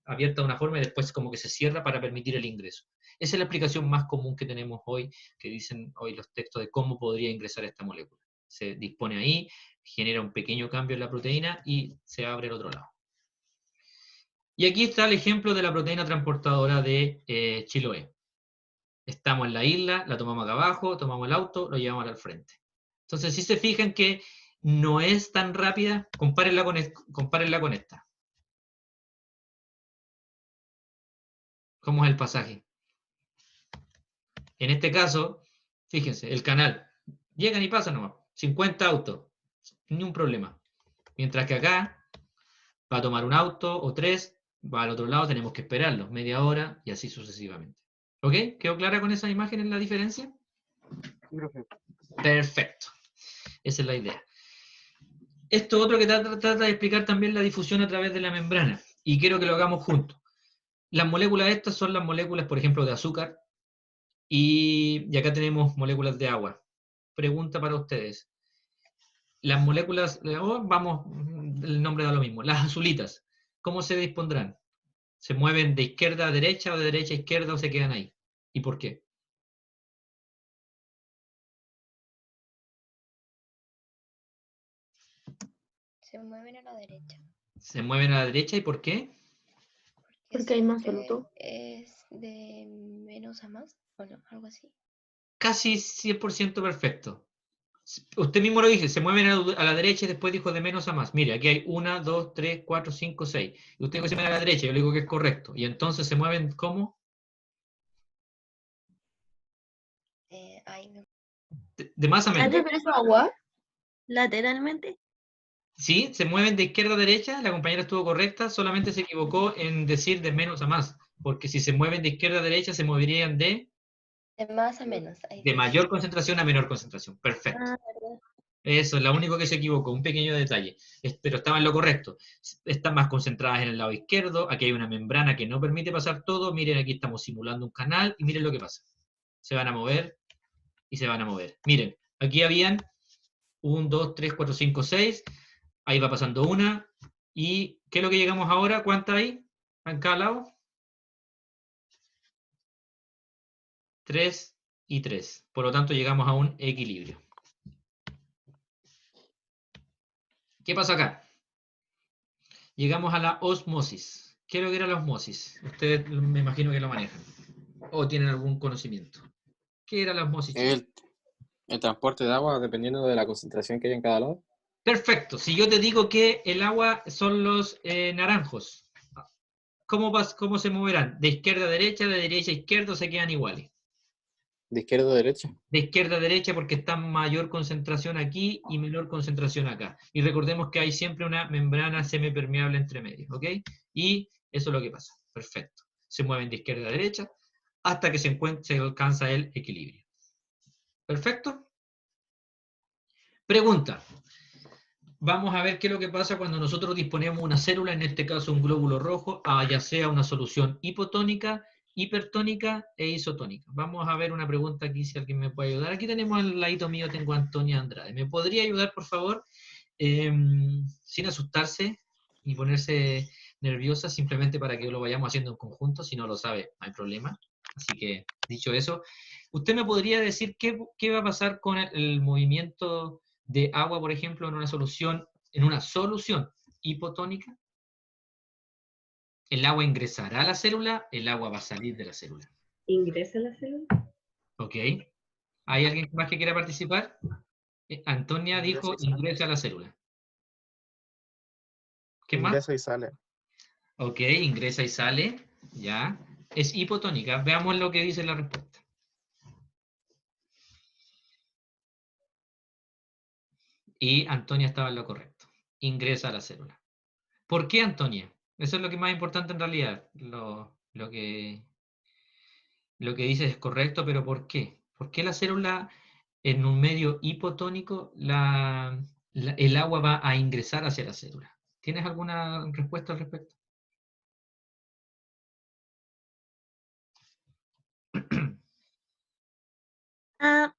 abierta de una forma y después como que se cierra para permitir el ingreso. Esa es la explicación más común que tenemos hoy, que dicen hoy los textos de cómo podría ingresar esta molécula. Se dispone ahí, genera un pequeño cambio en la proteína y se abre el otro lado. Y aquí está el ejemplo de la proteína transportadora de Chiloé. Estamos en la isla, la tomamos acá abajo, tomamos el auto, lo llevamos al frente. Entonces, si se fijan que no es tan rápida, compárenla con esta. ¿Cómo es el pasaje? En este caso, fíjense, el canal. Llegan y pasan nomás. 50 autos. Ni un problema. Mientras que acá va a tomar un auto o 3, va al otro lado, tenemos que esperarlo, media hora y así sucesivamente. ¿Ok? ¿Quedó clara con esas imágenes la diferencia? Perfecto. Esa es la idea. esto otro que trata de explicar también la difusión a través de la membrana, y quiero que lo hagamos juntos. Las moléculas estas son las moléculas, por ejemplo, de azúcar, y acá tenemos moléculas de agua. Pregunta para ustedes. Las moléculas, vamos, el nombre da lo mismo, las azulitas, ¿cómo se dispondrán? ¿Se mueven de izquierda a derecha o de derecha a izquierda o se quedan ahí? ¿Y por qué? Se mueven a la derecha. ¿Se mueven a la derecha y por qué? Porque hay más siempre soluto. es de menos a más, o no, algo así. Casi 100% perfecto. Usted mismo lo dice, se mueven a la derecha y después dijo de menos a más. Mire, aquí hay 1, 2, 3, 4, 5, 6. Y usted dijo que se mueven a la derecha, yo le digo que es correcto. Y entonces se mueven ¿cómo? Ay, no. De más a menos. ¿Pero es agua? Lateralmente. Sí, se mueven de izquierda a derecha, la compañera estuvo correcta, solamente se equivocó en decir de menos a más. Porque si se mueven de izquierda a derecha, se moverían de más a menos. Ahí de sí. mayor concentración a menor concentración. Perfecto. Ah, verdad. Eso es lo único que se equivocó, un pequeño detalle. Pero estaba en lo correcto. Están más concentradas en el lado izquierdo, aquí hay una membrana que no permite pasar todo, miren aquí estamos simulando un canal y miren lo que pasa. Se van a mover y se van a mover. Miren, aquí habían 1, 2, 3, 4, 5, 6, ahí va pasando una, y ¿qué es lo que llegamos ahora? ¿Cuántas hay en cada lado? 3 y 3. Por lo tanto llegamos a un equilibrio. ¿Qué pasa acá? Llegamos a la osmosis. ¿Qué es lo que era la osmosis? Ustedes me imagino que lo manejan. ¿O tienen algún conocimiento? ¿Qué era la osmosis? El transporte de agua dependiendo de la concentración que hay en cada lado. Perfecto. Si yo te digo que el agua son los naranjos, ¿cómo se moverán? ¿De izquierda a derecha, de derecha a izquierda o se quedan iguales? De izquierda a derecha. De izquierda a derecha porque está mayor concentración aquí y menor concentración acá. Y recordemos que hay siempre una membrana semipermeable entre medio, ¿ok? Y eso es lo que pasa. Perfecto. Se mueven de izquierda a derecha hasta que se alcanza el equilibrio. ¿Perfecto? Pregunta. Vamos a ver qué es lo que pasa cuando nosotros disponemos una célula, en este caso un glóbulo rojo, ya sea una solución hipotónica, hipertónica e isotónica. Vamos a ver una pregunta aquí, si alguien me puede ayudar. Aquí tenemos al ladito mío, tengo a Antonia Andrade. ¿Me podría ayudar, por favor? Sin asustarse y ponerse nerviosa, simplemente para que lo vayamos haciendo en conjunto. Si no lo sabe, no hay problema. Así que, dicho eso, ¿usted me podría decir qué va a pasar con el movimiento de agua, por ejemplo, en una solución hipotónica? ¿El agua ingresará a la célula? ¿El agua va a salir de la célula? ¿Ingresa a la célula? Ok. ¿Hay alguien más que quiera participar? Antonia dijo ingresa a la célula. ¿Qué más? Ingresa y sale. Ok, ingresa y sale. Ya. Es hipotónica. Veamos lo que dice la respuesta. Y Antonia estaba en lo correcto. Ingresa a la célula. ¿Por qué, Antonia? Eso es lo que es más importante en realidad. Lo que dices es correcto, pero ¿por qué? ¿Por qué la célula en un medio hipotónico el agua va a ingresar hacia la célula? ¿Tienes alguna respuesta al respecto?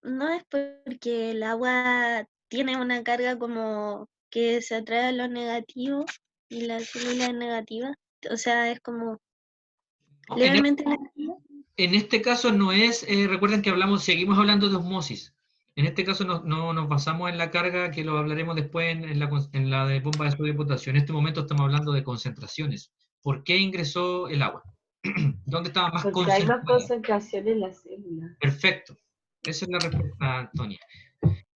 No es porque el agua tiene una carga como que se atrae a lo negativo y la célula es negativa. O sea, es como levemente negativa. En este caso no es, recuerden que seguimos hablando de osmosis. En este caso no nos basamos en la carga, que lo hablaremos después en la de bomba de sodio y potasio. En este momento estamos hablando de concentraciones. ¿Por qué ingresó el agua? ¿Dónde estaba más Porque hay más concentrada? concentración en la célula. Perfecto. Esa es la respuesta, Antonia.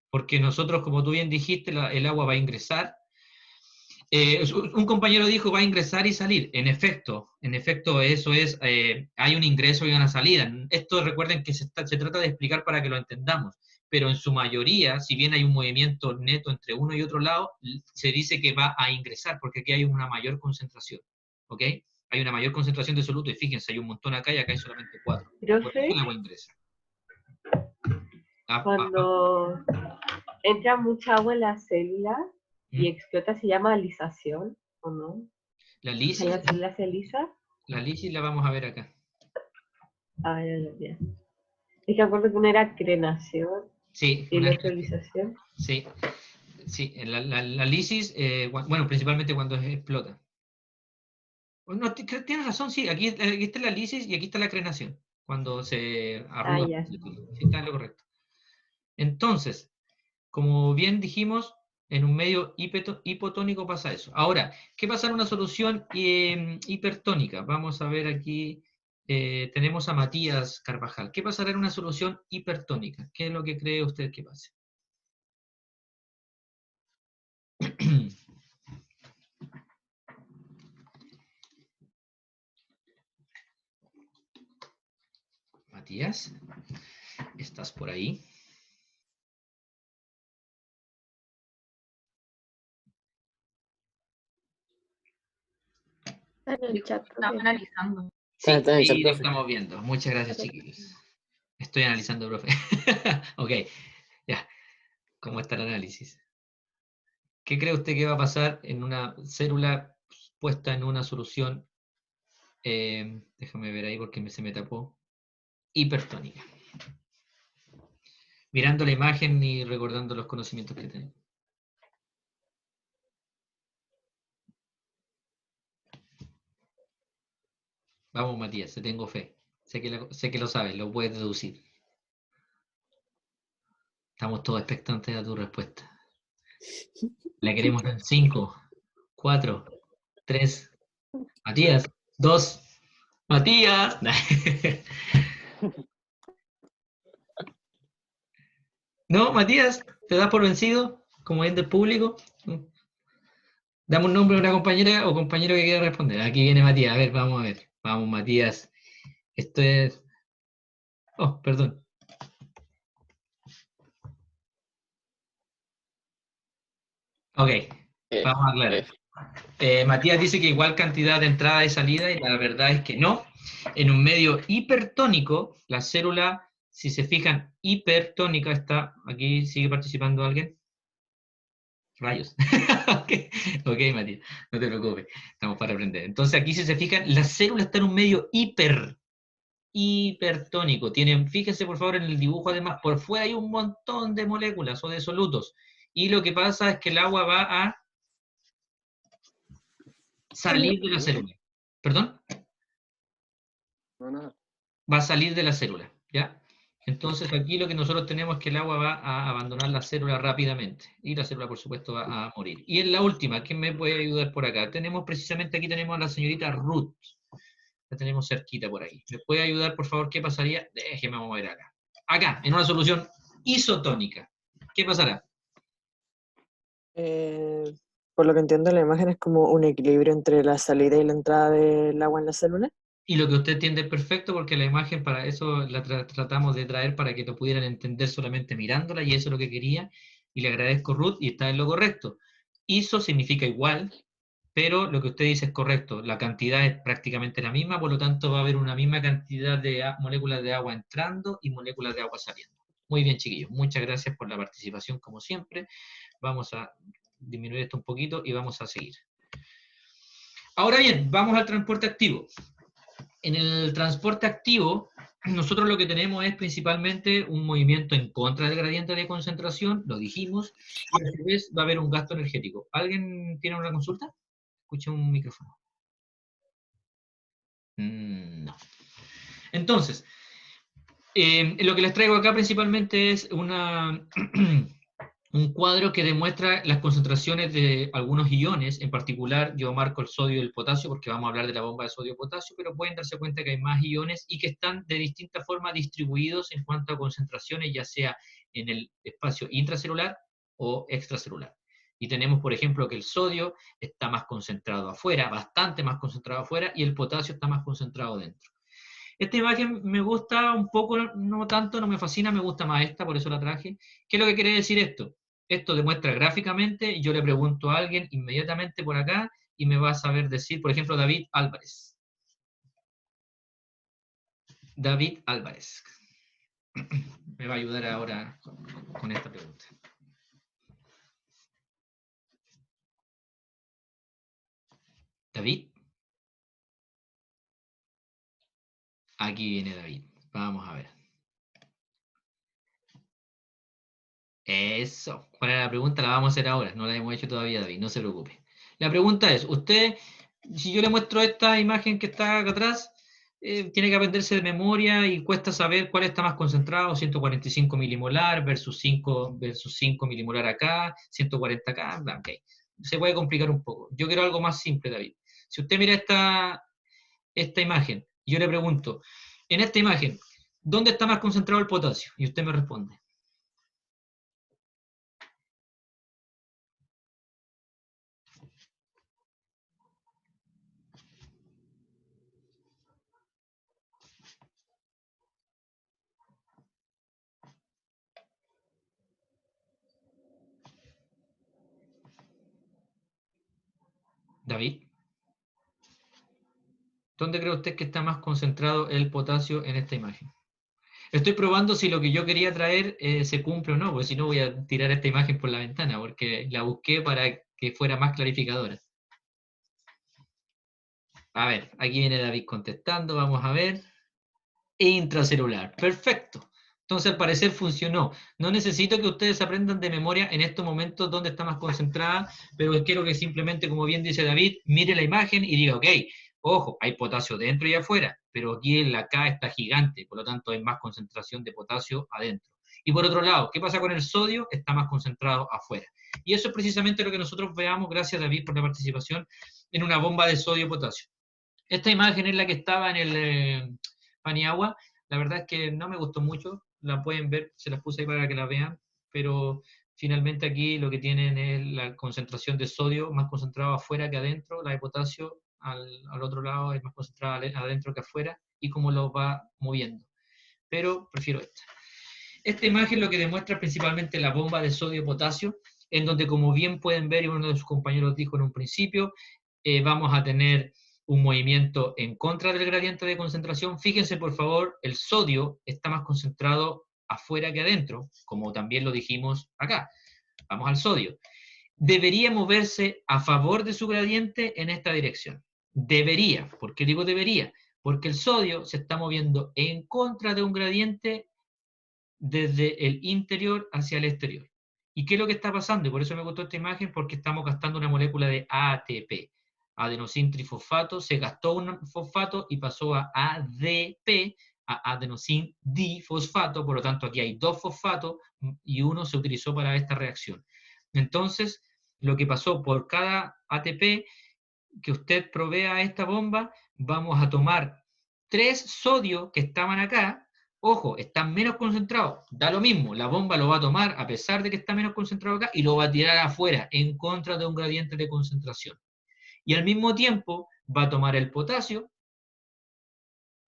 Porque nosotros, como tú bien dijiste, el agua va a ingresar. Un compañero dijo va a ingresar y salir. En efecto, eso es, hay un ingreso y una salida. Esto recuerden que se trata de explicar para que lo entendamos. Pero en su mayoría, si bien hay un movimiento neto entre uno y otro lado, se dice que va a ingresar, porque aquí hay una mayor concentración. ¿Ok? Hay una mayor concentración de soluto, y fíjense, hay un montón acá y acá hay solamente 4. Por eso el agua ingresa. Cuando entra mucha agua en la célula, ¿Y explota se llama alisación o no? La ¿Hay lisis, las células se lisa? la lisis la vamos a ver acá. Ah, ya. Es que acuerdo que una era crenación Sí, y el otro lisación. sí, la lisis, bueno, principalmente cuando explota. No, tienes razón, sí, aquí está la lisis y aquí está la crenación, cuando se arruga. Ya. Sí, está en lo correcto. Entonces, como bien dijimos, en un medio hipotónico pasa eso. Ahora, ¿qué pasa en una solución hipertónica? Vamos a ver aquí, tenemos a Matías Carvajal. ¿Qué pasará en una solución hipertónica? ¿Qué es lo que cree usted que pase? Matías, ¿estás por ahí? Está en el chat, Estaba profe. analizando. Sí, Está en el chat, ahí lo profe. estamos viendo. Muchas gracias, chiquillos. Estoy analizando, profe. Ok, ya. ¿Cómo está el análisis? ¿Qué cree usted que va a pasar en una célula puesta en una solución? Déjame ver ahí porque se me tapó. Hipertónica. Mirando la imagen y recordando los conocimientos que tenemos. Vamos, Matías, te tengo fe. Sé que lo sabes, lo puedes deducir. Estamos todos expectantes a tu respuesta. La queremos en 5, 4, 3. Matías, 2. Matías. No, Matías, ¿te das por vencido? Como bien del público. Dame un nombre a una compañera o compañero que quiera responder. Aquí viene Matías. A ver, vamos a ver. Vamos, Matías. Esto es... Oh, perdón. Ok, vamos a aclarar. Matías dice que igual cantidad de entrada y salida, y la verdad es que no. En un medio hipertónico, la célula, si se fijan, hipertónica está... Aquí sigue participando alguien. Rayos. Ok, Matías, no te preocupes, estamos para aprender. Entonces aquí si se fijan, la célula está en un medio hipertónico. Fíjense por favor en el dibujo, además, por fuera hay un montón de moléculas o de solutos. Y lo que pasa es que el agua va a salir de la célula. ¿Perdón? No. Va a salir de la célula, ¿ya? Entonces aquí lo que nosotros tenemos es que el agua va a abandonar la célula rápidamente y la célula por supuesto va a morir. Y en la última, ¿quién me puede ayudar por acá? Precisamente aquí tenemos a la señorita Ruth. La tenemos cerquita por ahí. ¿Me puede ayudar por favor? ¿Qué pasaría? Déjeme mover acá. Acá, en una solución isotónica. ¿Qué pasará? Por lo que entiendo, la imagen es como un equilibrio entre la salida y la entrada del agua en la célula. Y lo que usted entiende es perfecto porque la imagen para eso la tratamos de traer para que lo pudieran entender solamente mirándola y eso es lo que quería. Y le agradezco, Ruth, y está en lo correcto. Iso significa igual, pero lo que usted dice es correcto. La cantidad es prácticamente la misma, por lo tanto va a haber una misma cantidad de moléculas de agua entrando y moléculas de agua saliendo. Muy bien, chiquillos. Muchas gracias por la participación, como siempre. Vamos a disminuir esto un poquito y vamos a seguir. Ahora bien, vamos al transporte activo. En el transporte activo, nosotros lo que tenemos es principalmente un movimiento en contra del gradiente de concentración, lo dijimos, y a su vez va a haber un gasto energético. ¿Alguien tiene una consulta? Escuché un micrófono. No. Entonces, lo que les traigo acá principalmente es un cuadro que demuestra las concentraciones de algunos iones, en particular yo marco el sodio y el potasio porque vamos a hablar de la bomba de sodio-potasio, pero pueden darse cuenta que hay más iones y que están de distinta forma distribuidos en cuanto a concentraciones, ya sea en el espacio intracelular o extracelular. Y tenemos, por ejemplo, que el sodio está más concentrado afuera, bastante más concentrado afuera, y el potasio está más concentrado dentro. Esta imagen me gusta un poco, no tanto, no me fascina, me gusta más esta, por eso la traje. ¿Qué es lo que quiere decir esto? Esto demuestra gráficamente, yo le pregunto a alguien inmediatamente por acá y me va a saber decir, por ejemplo, David Álvarez. David Álvarez. Me va a ayudar ahora con esta pregunta. ¿David? Aquí viene David. Vamos a ver. Eso. ¿Cuál era la pregunta? La vamos a hacer ahora. No la hemos hecho todavía, David. No se preocupe. La pregunta es, usted, si yo le muestro esta imagen que está acá atrás, tiene que aprenderse de memoria y cuesta saber cuál está más concentrado, 145 milimolar versus 5 milimolar acá, 140 acá, bla, ok. Se puede complicar un poco. Yo quiero algo más simple, David. Si usted mira esta imagen, yo le pregunto, en esta imagen, ¿dónde está más concentrado el potasio? Y usted me responde. David, ¿dónde cree usted que está más concentrado el potasio en esta imagen? Estoy probando si lo que yo quería traer se cumple o no, porque si no voy a tirar esta imagen por la ventana, porque la busqué para que fuera más clarificadora. A ver, aquí viene David contestando, vamos a ver. Intracelular, perfecto. Entonces al parecer funcionó. No necesito que ustedes aprendan de memoria en estos momentos dónde está más concentrada, pero quiero que simplemente, como bien dice David, mire la imagen y diga, ok, ojo, hay potasio dentro y afuera, pero aquí en la K está gigante, por lo tanto hay más concentración de potasio adentro. Y por otro lado, ¿qué pasa con el sodio? Está más concentrado afuera. Y eso es precisamente lo que nosotros veamos, gracias David por la participación, en una bomba de sodio-potasio. Esta imagen es la que estaba en el Paniagua. La verdad es que no me gustó mucho, la pueden ver, se las puse ahí para que la vean, pero finalmente aquí lo que tienen es la concentración de sodio más concentrada afuera que adentro, la de potasio al otro lado es más concentrada adentro que afuera, y cómo lo va moviendo. Pero prefiero esta. Esta imagen lo que demuestra principalmente la bomba de sodio-potasio, en donde, como bien pueden ver, y uno de sus compañeros dijo en un principio, vamos a tener un movimiento en contra del gradiente de concentración. Fíjense, por favor, el sodio está más concentrado afuera que adentro, como también lo dijimos acá. Vamos al sodio. Debería moverse a favor de su gradiente en esta dirección. Debería. ¿Por qué digo debería? Porque el sodio se está moviendo en contra de un gradiente desde el interior hacia el exterior. ¿Y qué es lo que está pasando? Y por eso me gustó esta imagen, porque estamos gastando una molécula de ATP. Adenosín trifosfato, se gastó un fosfato y pasó a ADP, a adenosín difosfato, por lo tanto aquí hay dos fosfatos y uno se utilizó para esta reacción. Entonces, lo que pasó por cada ATP que usted provea a esta bomba, vamos a tomar 3 sodios que estaban acá. Ojo, están menos concentrados, da lo mismo, la bomba lo va a tomar a pesar de que está menos concentrado acá y lo va a tirar afuera, en contra de un gradiente de concentración. Y al mismo tiempo va a tomar el potasio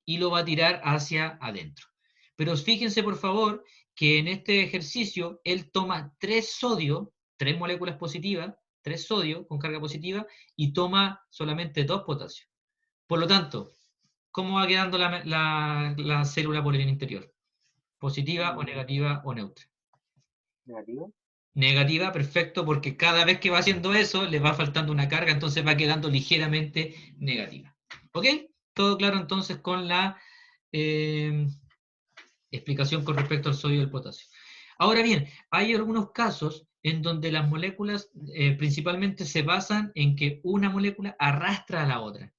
y lo va a tirar hacia adentro. Pero fíjense, por favor, que en este ejercicio él toma 3 sodio, 3 moléculas positivas, 3 sodio con carga positiva, y toma solamente 2 potasio. Por lo tanto, ¿cómo va quedando la célula por el interior? ¿Positiva o negativa o neutra? Negativo. Negativa, perfecto, porque cada vez que va haciendo eso le va faltando una carga, entonces va quedando ligeramente negativa. ¿Ok? Todo claro entonces con la explicación con respecto al sodio y el potasio. Ahora bien, hay algunos casos en donde las moléculas principalmente se basan en que una molécula arrastra a la otra.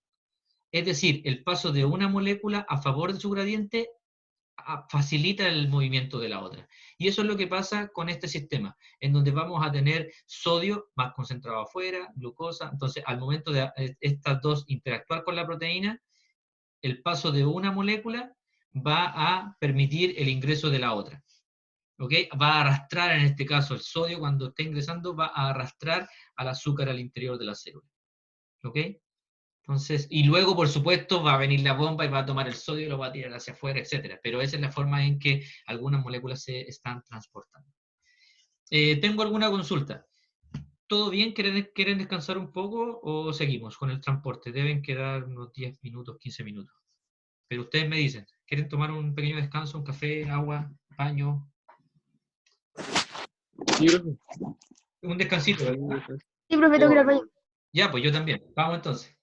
Es decir, el paso de una molécula a favor de su gradiente facilita el movimiento de la otra. Y eso es lo que pasa con este sistema, en donde vamos a tener sodio más concentrado afuera, glucosa. Entonces, al momento de estas dos interactuar con la proteína, el paso de una molécula va a permitir el ingreso de la otra. ¿Ok? Va a arrastrar, en este caso, el sodio, cuando esté ingresando, va a arrastrar al azúcar al interior de la célula. ¿Ok? Entonces, y luego, por supuesto, va a venir la bomba y va a tomar el sodio y lo va a tirar hacia afuera, etc. Pero esa es la forma en que algunas moléculas se están transportando. Tengo alguna consulta. ¿Todo bien? ¿Quieren descansar un poco o seguimos con el transporte? Deben quedar unos 10 minutos, 15 minutos. Pero ustedes me dicen, ¿quieren tomar un pequeño descanso, un café, agua, baño? Sí, Un descansito, ¿verdad? Sí, profe, tengo que ir al baño. Ya, pues yo también. Vamos entonces.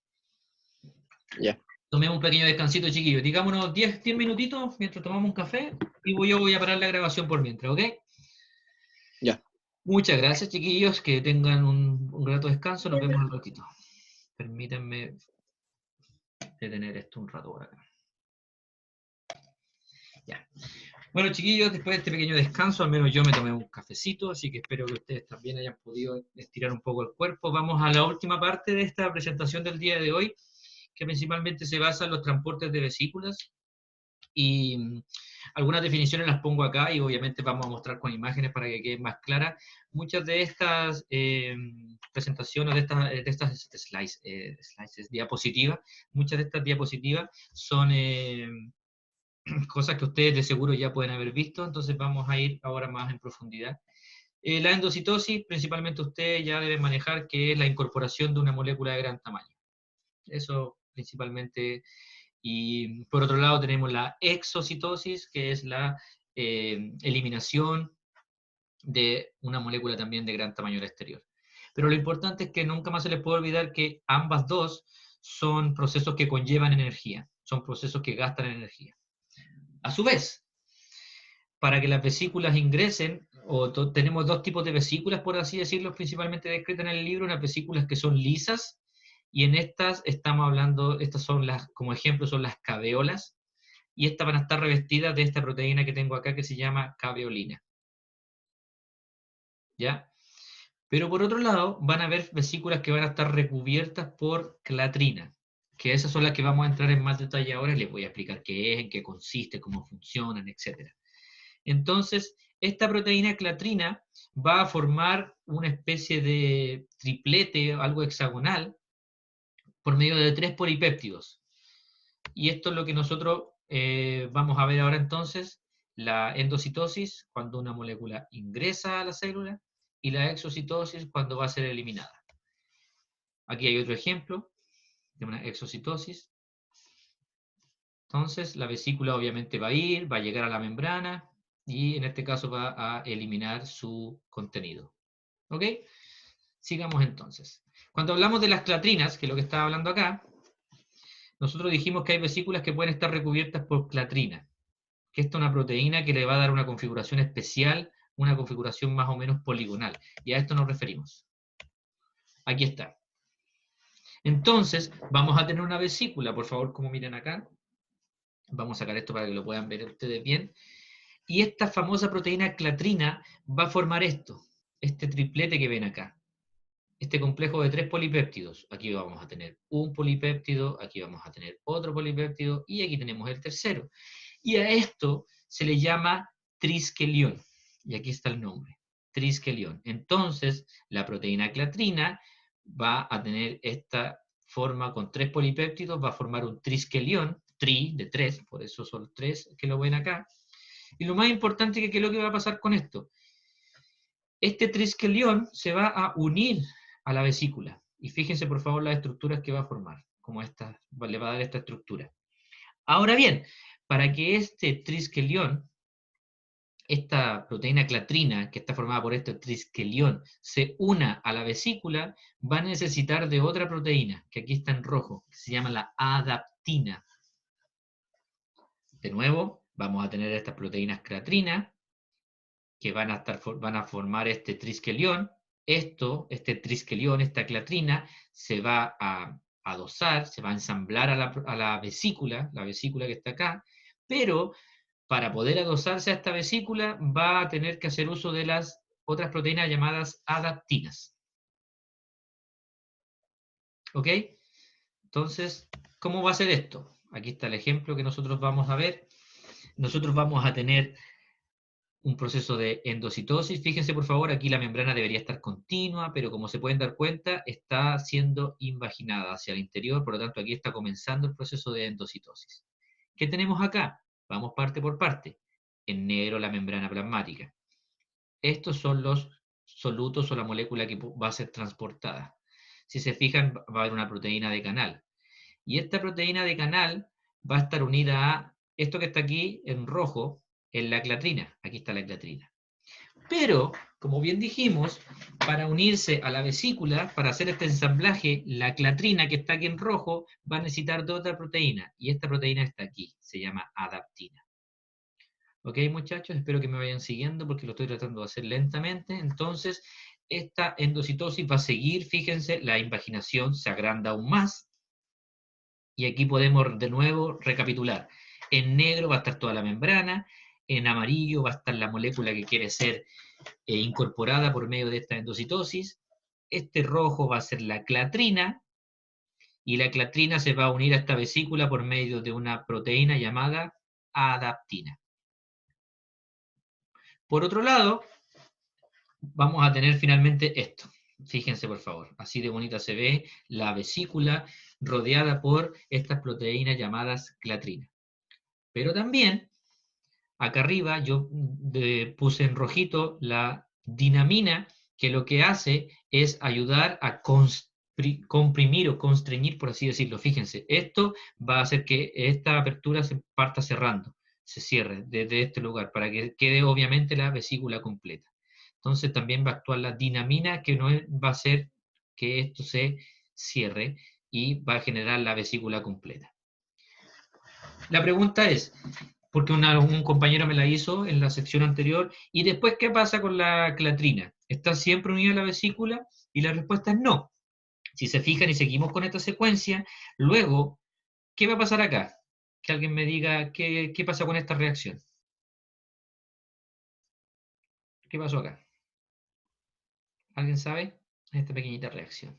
Ya. Tomemos un pequeño descansito, chiquillos. Digámonos 10 minutitos mientras tomamos un café y yo voy a parar la grabación por mientras, ¿ok? Ya. Muchas gracias, chiquillos. Que tengan un grato descanso. Nos vemos un ratito. Permítanme detener esto un rato por acá. Ya. Bueno, chiquillos, después de este pequeño descanso, al menos yo me tomé un cafecito, así que espero que ustedes también hayan podido estirar un poco el cuerpo. Vamos a la última parte de esta presentación del día de hoy, que principalmente se basa en los transportes de vesículas. Y algunas definiciones las pongo acá y obviamente vamos a mostrar con imágenes para que queden más claras. Muchas de estas presentaciones, de estas slides, diapositivas, muchas de estas diapositivas son cosas que ustedes de seguro ya pueden haber visto, entonces vamos a ir ahora más en profundidad. La endocitosis, principalmente ustedes ya deben manejar que es la incorporación de una molécula de gran tamaño. Eso principalmente. Y por otro lado tenemos la exocitosis, que es la eliminación de una molécula también de gran tamaño al exterior. Pero lo importante es que nunca más se les puede olvidar que ambas dos son procesos que conllevan energía, son procesos que gastan energía. A su vez, para que las vesículas ingresen, tenemos dos tipos de vesículas, por así decirlo, principalmente descritas en el libro, unas vesículas que son lisas, y en estas estamos hablando, estas son las, como ejemplo, son las caveolas, y estas van a estar revestidas de esta proteína que tengo acá que se llama caveolina. ¿Ya? Pero por otro lado, van a haber vesículas que van a estar recubiertas por clatrina, que esas son las que vamos a entrar en más detalle ahora y les voy a explicar qué es, en qué consiste, cómo funcionan, etc. Entonces, esta proteína clatrina va a formar una especie de triplete, algo hexagonal, por medio de 3 polipéptidos. Y esto es lo que nosotros vamos a ver ahora entonces, la endocitosis, cuando una molécula ingresa a la célula, y la exocitosis, cuando va a ser eliminada. Aquí hay otro ejemplo de una exocitosis. Entonces, la vesícula obviamente va a llegar a la membrana, y en este caso va a eliminar su contenido. ¿Ok? Sigamos entonces. Cuando hablamos de las clatrinas, que es lo que estaba hablando acá, nosotros dijimos que hay vesículas que pueden estar recubiertas por clatrina, que esta es una proteína que le va a dar una configuración especial, una configuración más o menos poligonal, y a esto nos referimos. Aquí está. Entonces, vamos a tener una vesícula, por favor, como miren acá. Vamos a sacar esto para que lo puedan ver ustedes bien. Y esta famosa proteína clatrina va a formar esto, este triplete que ven acá. Este complejo de 3 polipéptidos. Aquí vamos a tener un polipéptido, aquí vamos a tener otro polipéptido, y aquí tenemos el tercero. Y a esto se le llama trisquelión. Y aquí está el nombre, trisquelión. Entonces, la proteína clatrina va a tener esta forma con 3 polipéptidos, va a formar un trisquelión, de 3, por eso son 3 que lo ven acá. Y lo más importante es que ¿qué es lo que va a pasar con esto? Este trisquelión se va a unir a la vesícula. Y fíjense por favor las estructuras que va a formar, como esta, le va a dar esta estructura. Ahora bien, para que este trisquelión, esta proteína clatrina que está formada por este trisquelión, se una a la vesícula, va a necesitar de otra proteína, que aquí está en rojo, que se llama la adaptina. De nuevo, vamos a tener estas proteínas clatrina, que van a formar este trisquelión. Este trisquelión, esta clatrina, se va a adosar, se va a ensamblar a la vesícula que está acá, pero para poder adosarse a esta vesícula va a tener que hacer uso de las otras proteínas llamadas adaptinas. ¿Ok? Entonces, ¿cómo va a ser esto? Aquí está el ejemplo que nosotros vamos a ver. Nosotros vamos a tener un proceso de endocitosis. Fíjense por favor, aquí la membrana debería estar continua, pero como se pueden dar cuenta, está siendo invaginada hacia el interior, por lo tanto aquí está comenzando el proceso de endocitosis. ¿Qué tenemos acá? Vamos parte por parte. En negro la membrana plasmática. Estos son los solutos o la molécula que va a ser transportada. Si se fijan, va a haber una proteína de canal. Y esta proteína de canal va a estar unida a esto que está aquí en rojo, en la clatrina. Aquí está la clatrina. Pero, como bien dijimos, para unirse a la vesícula, para hacer este ensamblaje, la clatrina que está aquí en rojo va a necesitar de otra proteína, y esta proteína está aquí, se llama adaptina. ¿Ok, muchachos? Espero que me vayan siguiendo porque lo estoy tratando de hacer lentamente. Entonces, esta endocitosis va a seguir, fíjense, la invaginación se agranda aún más, y aquí podemos de nuevo recapitular. En negro va a estar toda la membrana, en amarillo va a estar la molécula que quiere ser incorporada por medio de esta endocitosis. Este rojo va a ser la clatrina, y la clatrina se va a unir a esta vesícula por medio de una proteína llamada adaptina. Por otro lado, vamos a tener finalmente esto. Fíjense, por favor, así de bonita se ve la vesícula rodeada por estas proteínas llamadas clatrina. Pero también, acá arriba, yo puse en rojito la dinamina, que lo que hace es ayudar a comprimir o constreñir, por así decirlo. Fíjense, esto va a hacer que esta apertura se parta cerrando, se cierre desde este lugar, para que quede obviamente la vesícula completa. Entonces también va a actuar la dinamina, que no va a hacer que esto se cierre y va a generar la vesícula completa. La pregunta es, porque un compañero me la hizo en la sección anterior, ¿y después qué pasa con la clatrina? ¿Está siempre unida a la vesícula? Y la respuesta es no. Si se fijan y seguimos con esta secuencia, luego, ¿qué va a pasar acá? Que alguien me diga qué pasa con esta reacción. ¿Qué pasó acá? ¿Alguien sabe? Esta pequeñita reacción.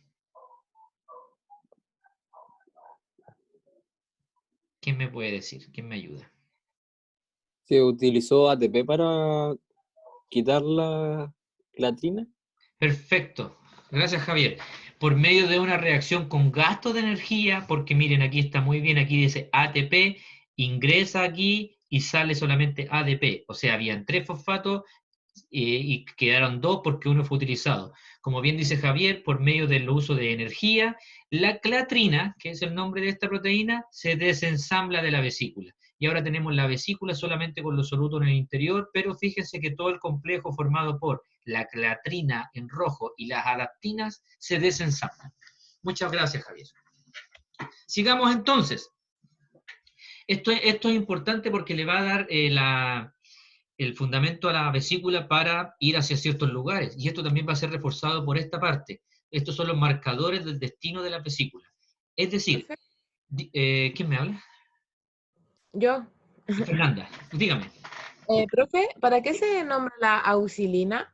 ¿Quién me puede decir? ¿Quién me ayuda? ¿Se utilizó ATP para quitar la clatrina? Perfecto. Gracias, Javier. Por medio de una reacción con gasto de energía, porque miren, aquí está muy bien, aquí dice ATP, ingresa aquí y sale solamente ADP. O sea, habían 3 fosfatos y quedaron 2 porque uno fue utilizado. Como bien dice Javier, por medio del uso de energía, la clatrina, que es el nombre de esta proteína, se desensambla de la vesícula. Y ahora tenemos la vesícula solamente con los solutos en el interior, pero fíjense que todo el complejo formado por la clatrina en rojo y las adaptinas se desensamblan. Muchas gracias, Javier. Sigamos entonces. Esto es importante porque le va a dar el fundamento a la vesícula para ir hacia ciertos lugares. Y esto también va a ser reforzado por esta parte. Estos son los marcadores del destino de la vesícula. Es decir, ¿quién me habla? Yo. Fernanda, dígame. Profe, ¿para qué se nombra la auxilina?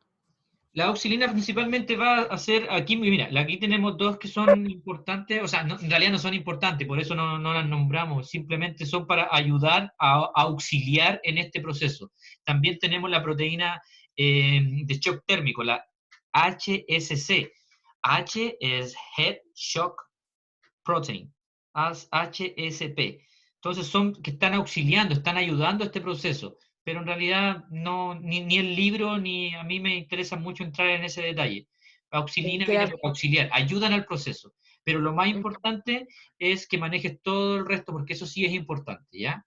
La auxilina principalmente va a ser, aquí, mira, aquí tenemos 2 que son importantes, o sea, en realidad no son importantes, por eso no las nombramos, simplemente son para ayudar a auxiliar en este proceso. También tenemos la proteína de shock térmico, la HSC. H es Head Shock Protein, HSP. Entonces son que están auxiliando, están ayudando a este proceso, pero en realidad no, ni el libro ni a mí me interesa mucho entrar en ese detalle. Auxilina viene por auxiliar, ayudan al proceso, pero lo más importante es que manejes todo el resto, porque eso sí es importante, ¿ya?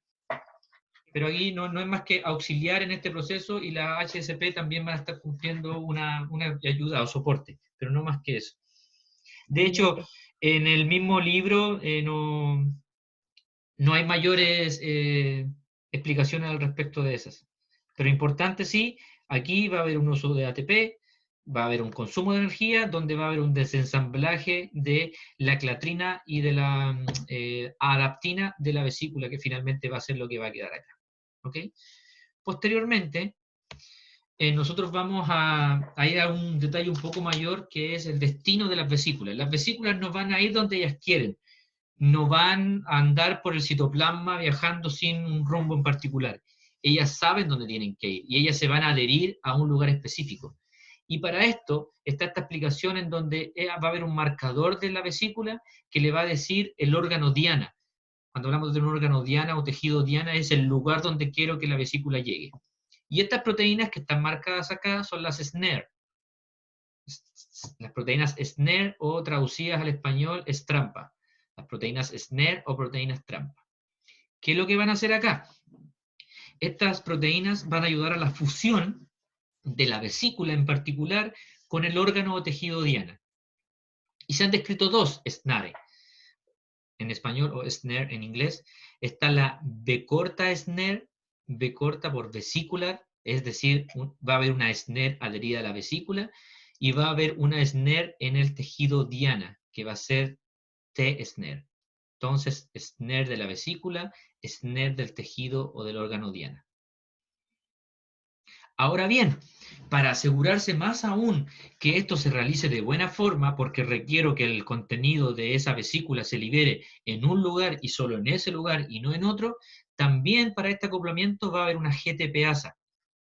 Pero ahí no es más que auxiliar en este proceso, y la HSP también van a estar cumpliendo una ayuda o soporte, pero no más que eso. De hecho, en el mismo libro no hay mayores explicaciones al respecto de esas. Pero importante sí, aquí va a haber un uso de ATP, va a haber un consumo de energía, donde va a haber un desensamblaje de la clatrina y de la adaptina de la vesícula, que finalmente va a ser lo que va a quedar acá. ¿Ok? Posteriormente, nosotros vamos a ir a un detalle un poco mayor, que es el destino de las vesículas. Las vesículas no van a ir donde ellas quieren, no van a andar por el citoplasma viajando sin un rumbo en particular. Ellas saben dónde tienen que ir y ellas se van a adherir a un lugar específico. Y para esto está esta explicación en donde va a haber un marcador de la vesícula que le va a decir el órgano diana. Cuando hablamos de un órgano diana o tejido diana, es el lugar donde quiero que la vesícula llegue. Y estas proteínas que están marcadas acá son las SNARE. Las proteínas SNARE, o traducidas al español, es trampa. Las proteínas SNARE o proteínas trampa. ¿Qué es lo que van a hacer acá? Estas proteínas van a ayudar a la fusión de la vesícula en particular con el órgano o tejido diana. Y se han descrito dos snare, en español, o snare en inglés. Está la V corta snare, V corta por vesicular, es decir, va a haber una snare adherida a la vesícula, y va a haber una snare en el tejido diana, que va a ser T-snare. Entonces, snare de la vesícula, snare del tejido o del órgano diana. Ahora bien, para asegurarse más aún que esto se realice de buena forma, porque requiero que el contenido de esa vesícula se libere en un lugar y solo en ese lugar y no en otro, también para este acoplamiento va a haber una GTPasa,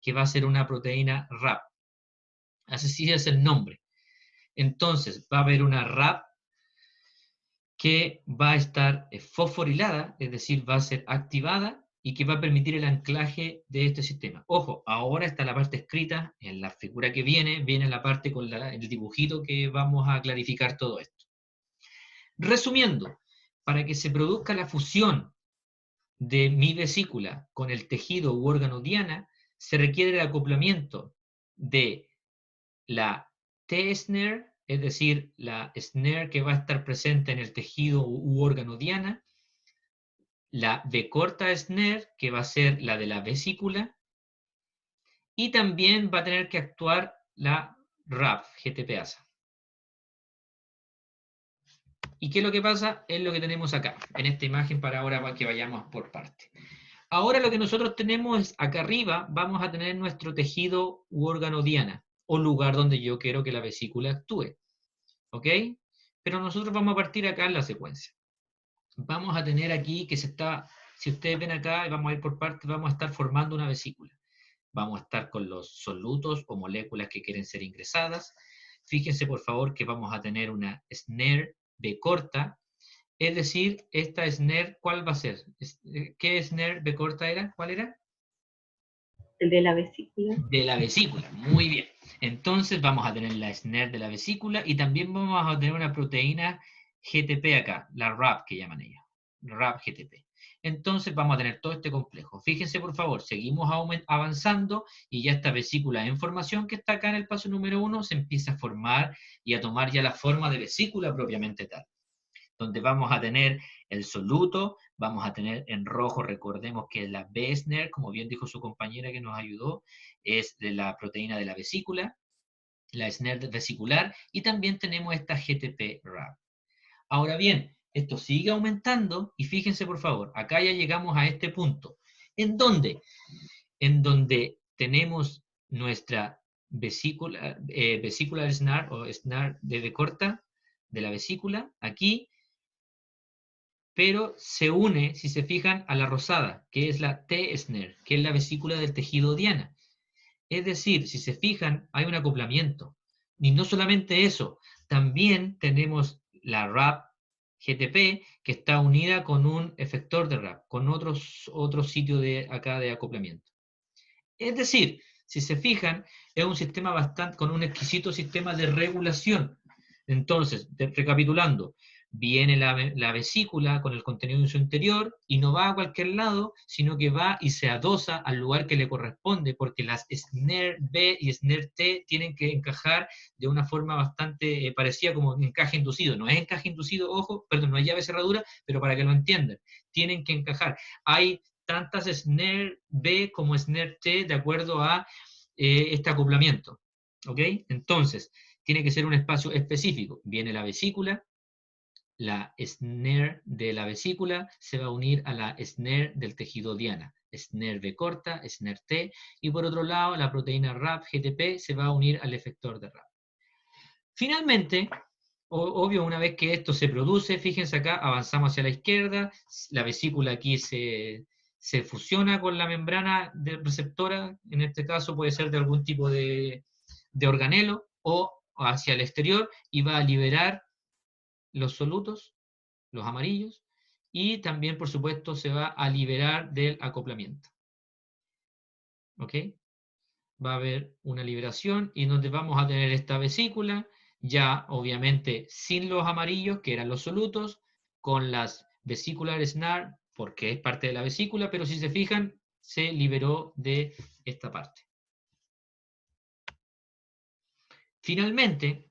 que va a ser una proteína RAP. Así es el nombre. Entonces, va a haber una RAP que va a estar fosforilada, es decir, va a ser activada y que va a permitir el anclaje de este sistema. Ojo, ahora está la parte escrita, en la figura que viene la parte con el dibujito que vamos a clarificar todo esto. Resumiendo, para que se produzca la fusión de mi vesícula con el tejido u órgano diana, se requiere el acoplamiento de la T-snare, es decir, la snare que va a estar presente en el tejido u órgano diana, la V corta snare, que va a ser la de la vesícula, y también va a tener que actuar la RAP, GTPasa. ¿Y qué es lo que pasa? Es lo que tenemos acá, en esta imagen, para ahora que vayamos por parte. Ahora lo que nosotros tenemos es, acá arriba, vamos a tener nuestro tejido u órgano diana, o lugar donde yo quiero que la vesícula actúe. ¿Ok? Pero nosotros vamos a partir acá en la secuencia. Vamos a tener aquí que si ustedes ven acá, y vamos a ir por partes, vamos a estar formando una vesícula. Vamos a estar con los solutos o moléculas que quieren ser ingresadas. Fíjense por favor que vamos a tener una snare V corta, es decir, esta snare, ¿cuál va a ser? ¿Qué snare V corta era? ¿Cuál era? El de la vesícula. De la vesícula, muy bien. Entonces vamos a tener la snare de la vesícula y también vamos a tener una proteína GTP acá, la RAP que llaman ellos, RAP GTP. Entonces vamos a tener todo este complejo. Fíjense por favor, seguimos avanzando y ya esta vesícula en formación que está acá en el paso número 1 se empieza a formar y a tomar ya la forma de vesícula propiamente tal. Donde vamos a tener el soluto, vamos a tener en rojo, recordemos que la B-snare, como bien dijo su compañera que nos ayudó, es de la proteína de la vesícula, la snare vesicular, y también tenemos esta GTP-RAP. Ahora bien, esto sigue aumentando, y fíjense por favor, acá ya llegamos a este punto. ¿En dónde? En donde tenemos nuestra vesícula, vesicular snare, o snare de V corta, de la vesícula, aquí, pero se une, si se fijan, a la rosada, que es la T-snare, que es la vesícula del tejido diana. Es decir, si se fijan, hay un acoplamiento. Y no solamente eso, también tenemos la RAP GTP, que está unida con un efector de RAP, con otro sitio de acá de acoplamiento. Es decir, si se fijan, es un sistema con un exquisito sistema de regulación. Entonces, recapitulando, viene la vesícula con el contenido en su interior y no va a cualquier lado, sino que va y se adosa al lugar que le corresponde, porque las snare B y snare T tienen que encajar de una forma bastante parecida como encaje inducido. No es encaje inducido, ojo, perdón, no es llave cerradura, pero para que lo entiendan, tienen que encajar. Hay tantas snare B como snare T de acuerdo a este acoplamiento. ¿Ok? Entonces, tiene que ser un espacio específico. Viene la vesícula, la snare de la vesícula se va a unir a la snare del tejido diana. Snare V corta, snare T, y por otro lado, la proteína RAP GTP se va a unir al efector de RAP. Finalmente, obvio, una vez que esto se produce, fíjense acá, avanzamos hacia la izquierda, la vesícula aquí se fusiona con la membrana receptora, en este caso puede ser de algún tipo de organelo, o hacia el exterior, y va a liberar los solutos, los amarillos, y también, por supuesto, se va a liberar del acoplamiento. ¿Ok? Va a haber una liberación, y donde vamos a tener esta vesícula, ya obviamente sin los amarillos, que eran los solutos, con las vesicular snare, porque es parte de la vesícula, pero si se fijan, se liberó de esta parte. Finalmente,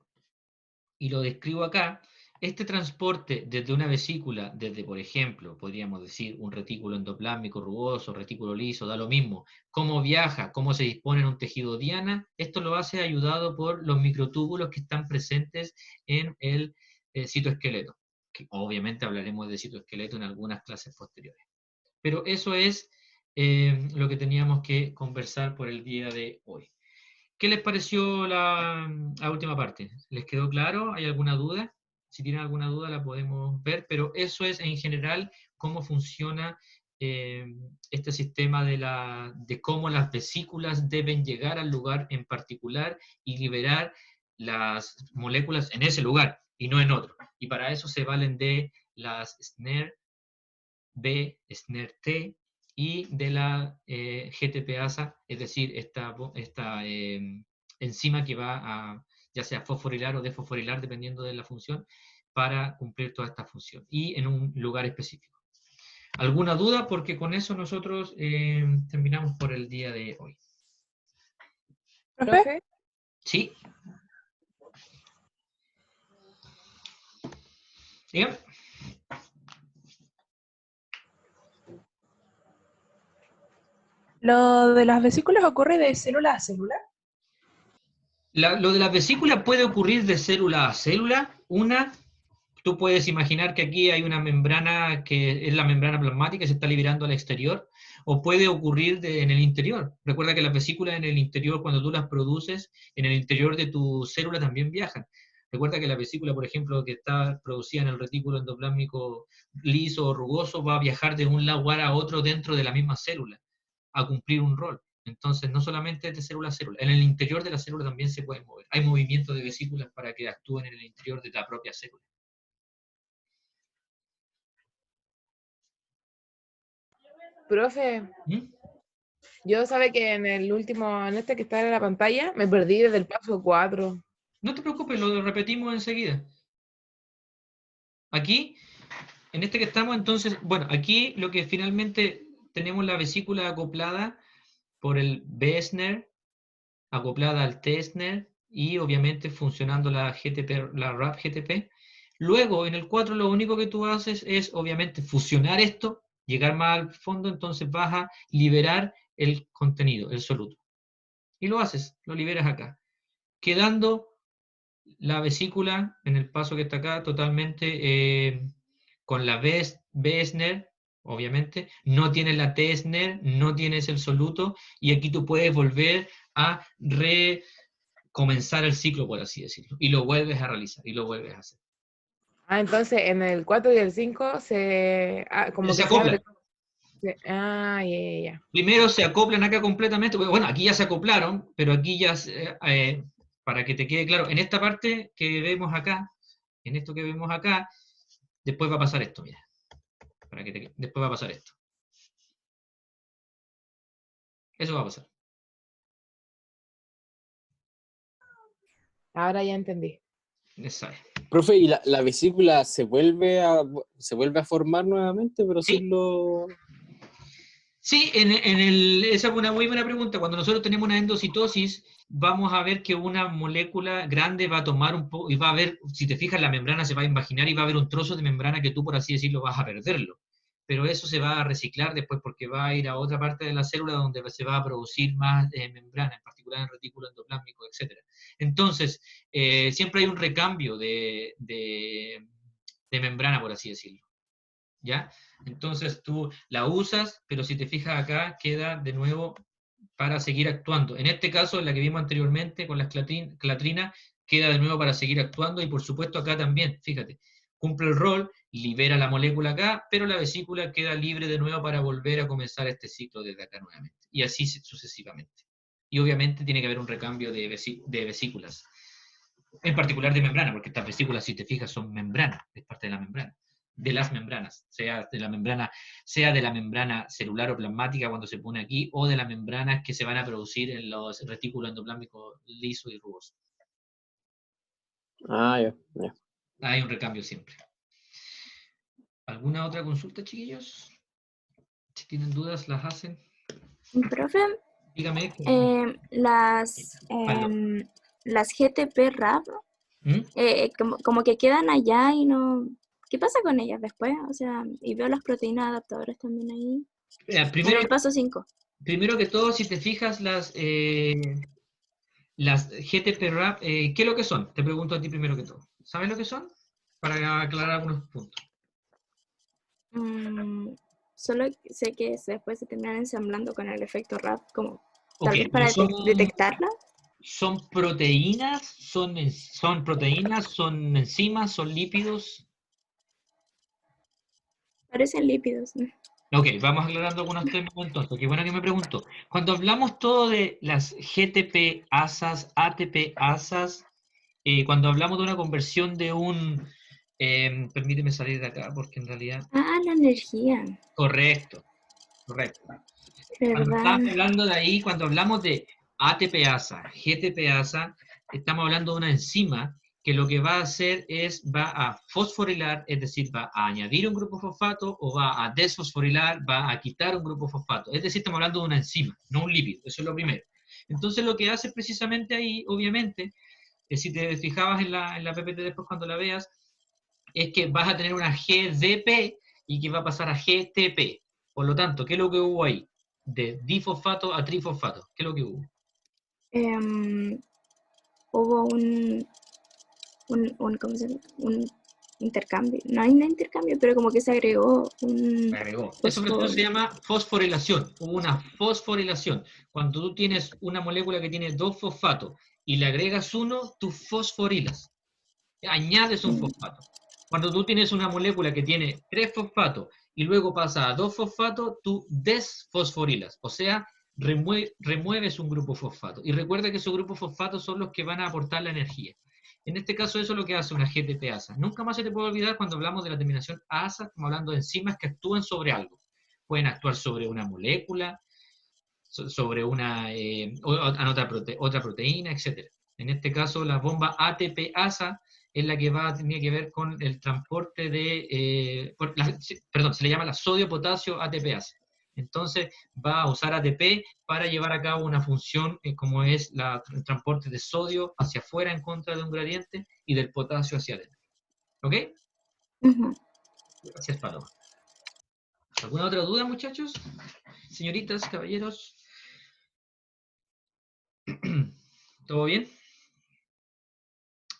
y lo describo acá, este transporte desde una vesícula, desde, por ejemplo, podríamos decir un retículo endoplásmico rugoso, retículo liso, da lo mismo, cómo viaja, cómo se dispone en un tejido diana, esto lo hace ayudado por los microtúbulos que están presentes en el citoesqueleto, que obviamente hablaremos de citoesqueleto en algunas clases posteriores. Pero eso es lo que teníamos que conversar por el día de hoy. ¿Qué les pareció la última parte? ¿Les quedó claro? ¿Hay alguna duda? Si tienen alguna duda la podemos ver, pero eso es en general cómo funciona este sistema de cómo las vesículas deben llegar al lugar en particular y liberar las moléculas en ese lugar y no en otro. Y para eso se valen de las SNER-B, SNER-T y de la GTPasa, es decir, esta enzima que va a ya sea fosforilar o desfosforilar, dependiendo de la función, para cumplir toda esta función, y en un lugar específico. ¿Alguna duda? Porque con eso nosotros terminamos por el día de hoy. ¿Profe? Sí. Dígame. ¿Lo de las vesículas ocurre de célula a célula? Lo de las vesículas puede ocurrir de célula a célula. Tú puedes imaginar que aquí hay una membrana que es la membrana plasmática que se está liberando al exterior, o puede ocurrir en el interior. Recuerda que las vesículas en el interior, cuando tú las produces, en el interior de tu célula también viajan. Recuerda que la vesícula, por ejemplo, que está producida en el retículo endoplásmico liso o rugoso, va a viajar de un lugar a otro dentro de la misma célula, a cumplir un rol. Entonces, no solamente de célula a célula, en el interior de la célula también se pueden mover. Hay movimientos de vesículas para que actúen en el interior de la propia célula. Profe, yo sabe que en el último, en este que está en la pantalla, me perdí desde el paso 4. No te preocupes, lo repetimos enseguida. Aquí, en este que estamos, entonces, bueno, aquí lo que finalmente tenemos la vesícula acoplada por el BSNER, acoplada al TSNER, y obviamente funcionando la GTP, la RAP-GTP. Luego, en el 4, lo único que tú haces es, obviamente, fusionar esto, llegar más al fondo, entonces vas a liberar el contenido, el soluto. Y lo haces, lo liberas acá, quedando la vesícula, en el paso que está acá, totalmente con la BSNER, obviamente, no tienes la TSNER, no tienes el soluto, y aquí tú puedes volver a recomenzar el ciclo, por así decirlo, y lo vuelves a realizar, y lo vuelves a hacer. Ah, entonces en el 4 y el 5 se... como se que acoplan. Ya. Primero se acoplan acá completamente, bueno, aquí ya se acoplaron, pero aquí ya, para que te quede claro, en esta parte que vemos acá, en esto que vemos acá, después va a pasar esto, mira. Después va a pasar esto. Eso va a pasar. Ahora ya entendí. Exacto. Profe, ¿y la vesícula se vuelve a formar nuevamente, pero sí. sin lo...? Sí, esa es una muy buena pregunta. Cuando nosotros tenemos una endocitosis, vamos a ver que una molécula grande va a tomar un poco, y va a haber, si te fijas, la membrana se va a invaginar y va a haber un trozo de membrana que tú, por así decirlo, vas a perderlo. Pero eso se va a reciclar después porque va a ir a otra parte de la célula donde se va a producir más membrana, en particular en el retículo endoplásmico, etc. Entonces, siempre hay un recambio de membrana, por así decirlo. ¿Ya? Entonces tú la usas, pero si te fijas acá, queda de nuevo para seguir actuando. En este caso, en la que vimos anteriormente con la clatrina, queda de nuevo para seguir actuando, y por supuesto acá también, fíjate, cumple el rol, libera la molécula acá, pero la vesícula queda libre de nuevo para volver a comenzar este ciclo desde acá nuevamente, y así sucesivamente. Y obviamente tiene que haber un recambio de vesículas, en particular de membrana, porque estas vesículas, si te fijas, son membrana, es parte de la membrana, de las membranas, sea de la membrana celular o plasmática cuando se pone aquí, o de las membranas que se van a producir en los retículos endoplásmicos liso y rugoso. Ya. Hay un recambio siempre. ¿Alguna otra consulta, chiquillos? Si tienen dudas, las hacen. Profe, Dígame. las GTP RAV, ¿Mm? como que quedan allá y no... ¿Qué pasa con ellas después? O sea, y veo las proteínas adaptadoras también ahí. En Primero, el paso 5. primero que todo, si te fijas las GTP-RAP, ¿qué es lo que son? Te pregunto a ti primero que todo. ¿Sabes lo que son? Para aclarar algunos puntos. Solo sé que después se terminan ensamblando con el efecto RAP, como Ok, tal vez para detectarla. ¿Son proteínas? ¿Son proteínas? ¿Son enzimas? ¿Son lípidos? Parecen lípidos, ¿no? Ok, vamos aclarando algunos términos entonces. Qué bueno que me preguntó. Cuando hablamos todo de las GTP, ASAs, ATP, ASAs, cuando hablamos de una conversión de un... permíteme salir de acá porque en realidad... Ah, la energía. Correcto, correcto. Cuando ¿Verdad? estamos hablando de ahí, cuando hablamos de ATP-ASA, GTP-ASA, estamos hablando de una enzima que lo que va a hacer es, va a fosforilar, es decir, va a añadir un grupo fosfato o va a desfosforilar, va a quitar un grupo fosfato. Es decir, estamos hablando de una enzima, no un lípido, eso es lo primero. Entonces lo que hace precisamente ahí, obviamente, si te fijabas en la PPT después cuando la veas, es que vas a tener una GDP y que va a pasar a GTP. Por lo tanto, ¿qué es lo que hubo ahí? De difosfato a trifosfato. ¿Qué es lo que hubo? Hubo ¿cómo se llama? Un intercambio. No hay un intercambio, pero como que se agregó un... Agregó. Eso se llama fosforilación. Hubo una fosforilación. Cuando tú tienes una molécula que tiene 2 fosfatos y le agregas uno, tú fosforilas. Añades un fosfato. Cuando tú tienes una molécula que tiene 3 fosfatos y luego pasa a 2 fosfatos, tú desfosforilas, o sea, remueves un grupo fosfato. Y recuerda que esos grupos fosfatos son los que van a aportar la energía. En este caso eso es lo que hace una GTP-ASA. Nunca más se te puede olvidar cuando hablamos de la terminación ASA, estamos hablando de enzimas que actúan sobre algo. Pueden actuar sobre una molécula, sobre una otra proteína, etc. En este caso la bomba ATP-ASA es la que tiene que ver con el transporte de, perdón, se le llama la sodio-potasio ATPase. Entonces va a usar ATP para llevar a cabo una función como es el transporte de sodio hacia afuera en contra de un gradiente y del potasio hacia adentro. ¿Ok? Gracias, Paloma. ¿Alguna otra duda, muchachos? Señoritas, caballeros. ¿Todo bien?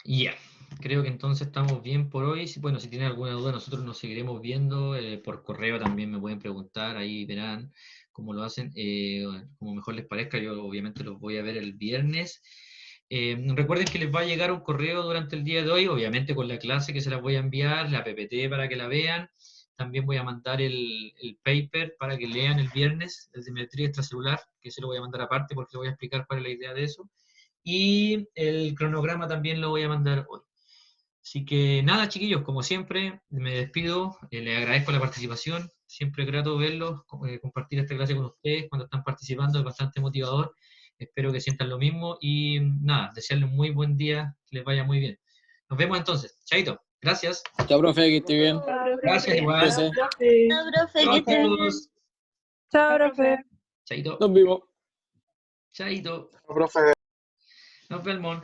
Ya, creo que entonces estamos bien por hoy. Bueno, si tienen alguna duda, nosotros nos seguiremos viendo. Por correo también me pueden preguntar, ahí verán cómo lo hacen, como mejor les parezca. Yo obviamente los voy a ver el viernes. Recuerden que les va a llegar un correo durante el día de hoy, obviamente con la clase que se las voy a enviar, la PPT para que la vean. También voy a mandar el paper para que lean el viernes, el de simetría extracelular, que se lo voy a mandar aparte porque les voy a explicar cuál es la idea de eso. Y el cronograma también lo voy a mandar hoy. Así que nada, chiquillos, como siempre, me despido, les agradezco la participación, siempre es grato verlos, compartir esta clase con ustedes cuando están participando, es bastante motivador, espero que sientan lo mismo y nada, desearles un muy buen día, que les vaya muy bien. Nos vemos entonces, chaito, gracias. Chao, profe, que esté bien. Gracias, igual. Cuídese. Chao, profe, que esté bien. Todos. Chao, profe. Chaito. Nos vimos. Chaito. Profe. Nos vemos.